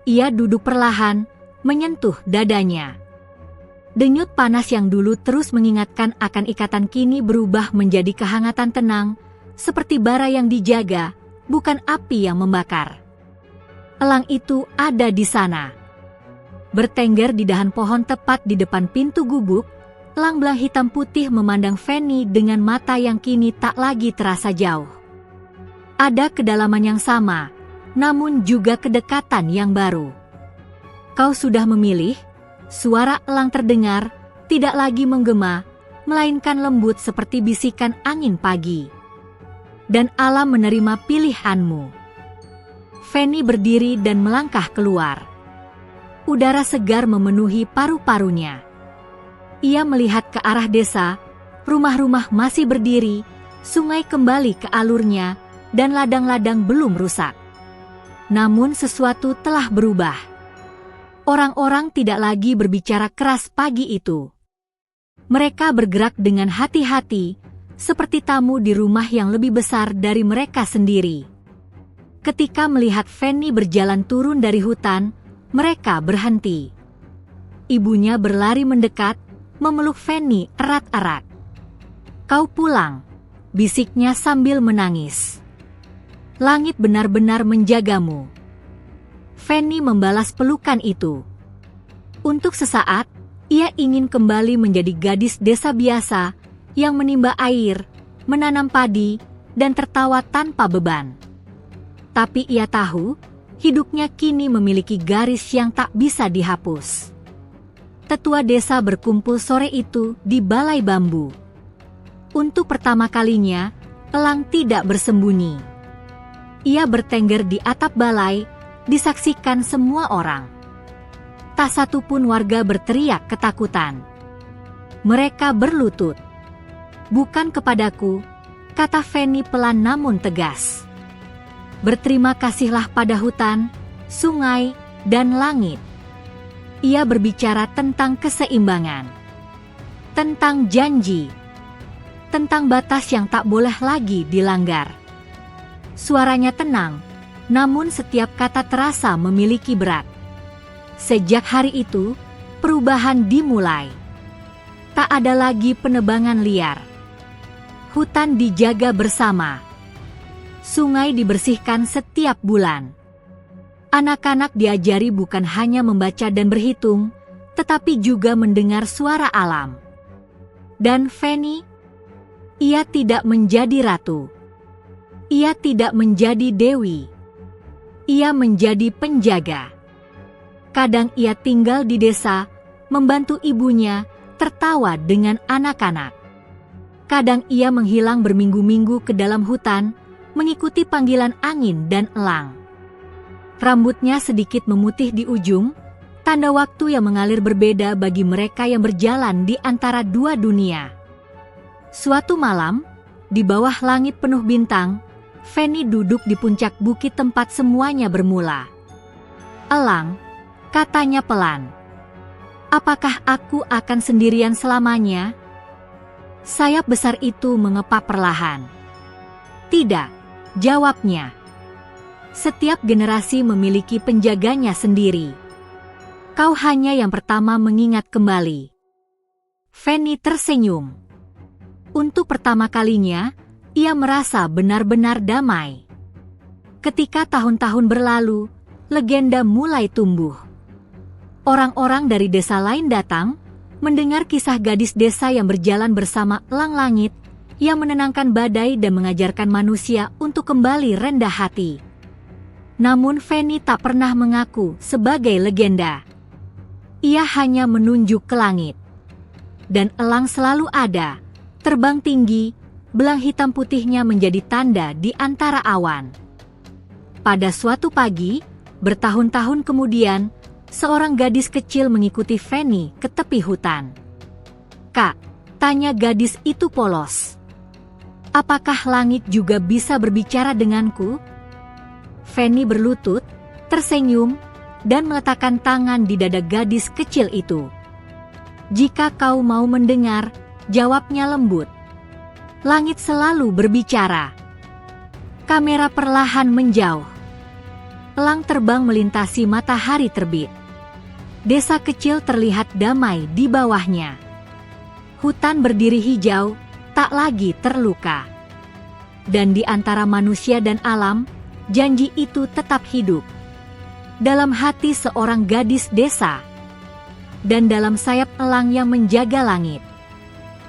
Speaker 1: Ia duduk perlahan, menyentuh dadanya. Denyut panas yang dulu terus mengingatkan akan ikatan kini berubah menjadi kehangatan tenang, seperti bara yang dijaga, bukan api yang membakar. Elang itu ada di sana. Bertengger di dahan pohon tepat di depan pintu gubuk, elang belang hitam putih memandang Fanny dengan mata yang kini tak lagi terasa jauh. Ada kedalaman yang sama, namun juga kedekatan yang baru. Kau sudah memilih, suara elang terdengar, tidak lagi menggema, melainkan lembut seperti bisikan angin pagi. Dan alam menerima pilihanmu. Fanny berdiri dan melangkah keluar. Udara segar memenuhi paru-parunya. Ia melihat ke arah desa, rumah-rumah masih berdiri, sungai kembali ke alurnya, dan ladang-ladang belum rusak. Namun sesuatu telah berubah. Orang-orang tidak lagi berbicara keras pagi itu. Mereka bergerak dengan hati-hati, seperti tamu di rumah yang lebih besar dari mereka sendiri. Ketika melihat Fanny berjalan turun dari hutan, mereka berhenti. Ibunya berlari mendekat, memeluk Fanny erat-erat. "Kau pulang," bisiknya sambil menangis. "Langit benar-benar menjagamu." Fanny membalas pelukan itu. Untuk sesaat, ia ingin kembali menjadi gadis desa biasa yang menimba air, menanam padi, dan tertawa tanpa beban. Tapi ia tahu, hidupnya kini memiliki garis yang tak bisa dihapus. Tetua desa berkumpul sore itu di balai bambu. Untuk pertama kalinya, elang tidak bersembunyi. Ia bertengger di atap balai, disaksikan semua orang. Tak satu pun warga berteriak ketakutan. Mereka berlutut. "Bukan kepadaku," kata Fanny pelan namun tegas. "Berterima kasihlah pada hutan, sungai, dan langit." Ia berbicara tentang keseimbangan, tentang janji, tentang batas yang tak boleh lagi dilanggar. Suaranya tenang, namun setiap kata terasa memiliki berat. Sejak hari itu, perubahan dimulai. Tak ada lagi penebangan liar. Hutan dijaga bersama. Sungai dibersihkan setiap bulan. Anak-anak diajari bukan hanya membaca dan berhitung, tetapi juga mendengar suara alam. Dan Fanny, ia tidak menjadi ratu. Ia tidak menjadi dewi. Ia menjadi penjaga. Kadang ia tinggal di desa, membantu ibunya, tertawa dengan anak-anak. Kadang ia menghilang berminggu-minggu ke dalam hutan, mengikuti panggilan angin dan elang. Rambutnya sedikit memutih di ujung, tanda waktu yang mengalir berbeda bagi mereka yang berjalan di antara dua dunia. Suatu malam, di bawah langit penuh bintang, Fanny duduk di puncak bukit tempat semuanya bermula. "Elang," katanya pelan, "apakah aku akan sendirian selamanya?" Sayap besar itu mengepak perlahan. "Tidak," jawabnya. "Setiap generasi memiliki penjaganya sendiri. Kau hanya yang pertama mengingat kembali." Fanny tersenyum. Untuk pertama kalinya, ia merasa benar-benar damai. Ketika tahun-tahun berlalu, legenda mulai tumbuh. Orang-orang dari desa lain datang, mendengar kisah gadis desa yang berjalan bersama elang langit, yang menenangkan badai dan mengajarkan manusia untuk kembali rendah hati. Namun Fanny tak pernah mengaku sebagai legenda. Ia hanya menunjuk ke langit. Dan elang selalu ada, terbang tinggi, belang hitam putihnya menjadi tanda di antara awan. Pada suatu pagi, bertahun-tahun kemudian, seorang gadis kecil mengikuti Fanny ke tepi hutan. "Kak," tanya gadis itu polos, "apakah langit juga bisa berbicara denganku?" Fanny berlutut, tersenyum, dan meletakkan tangan di dada gadis kecil itu. "Jika kau mau mendengar," jawabnya lembut, "langit selalu berbicara." Kamera perlahan menjauh. Elang terbang melintasi matahari terbit. Desa kecil terlihat damai di bawahnya. Hutan berdiri hijau, tak lagi terluka. Dan di antara manusia dan alam, janji itu tetap hidup. Dalam hati seorang gadis desa, dan dalam sayap elang yang menjaga langit.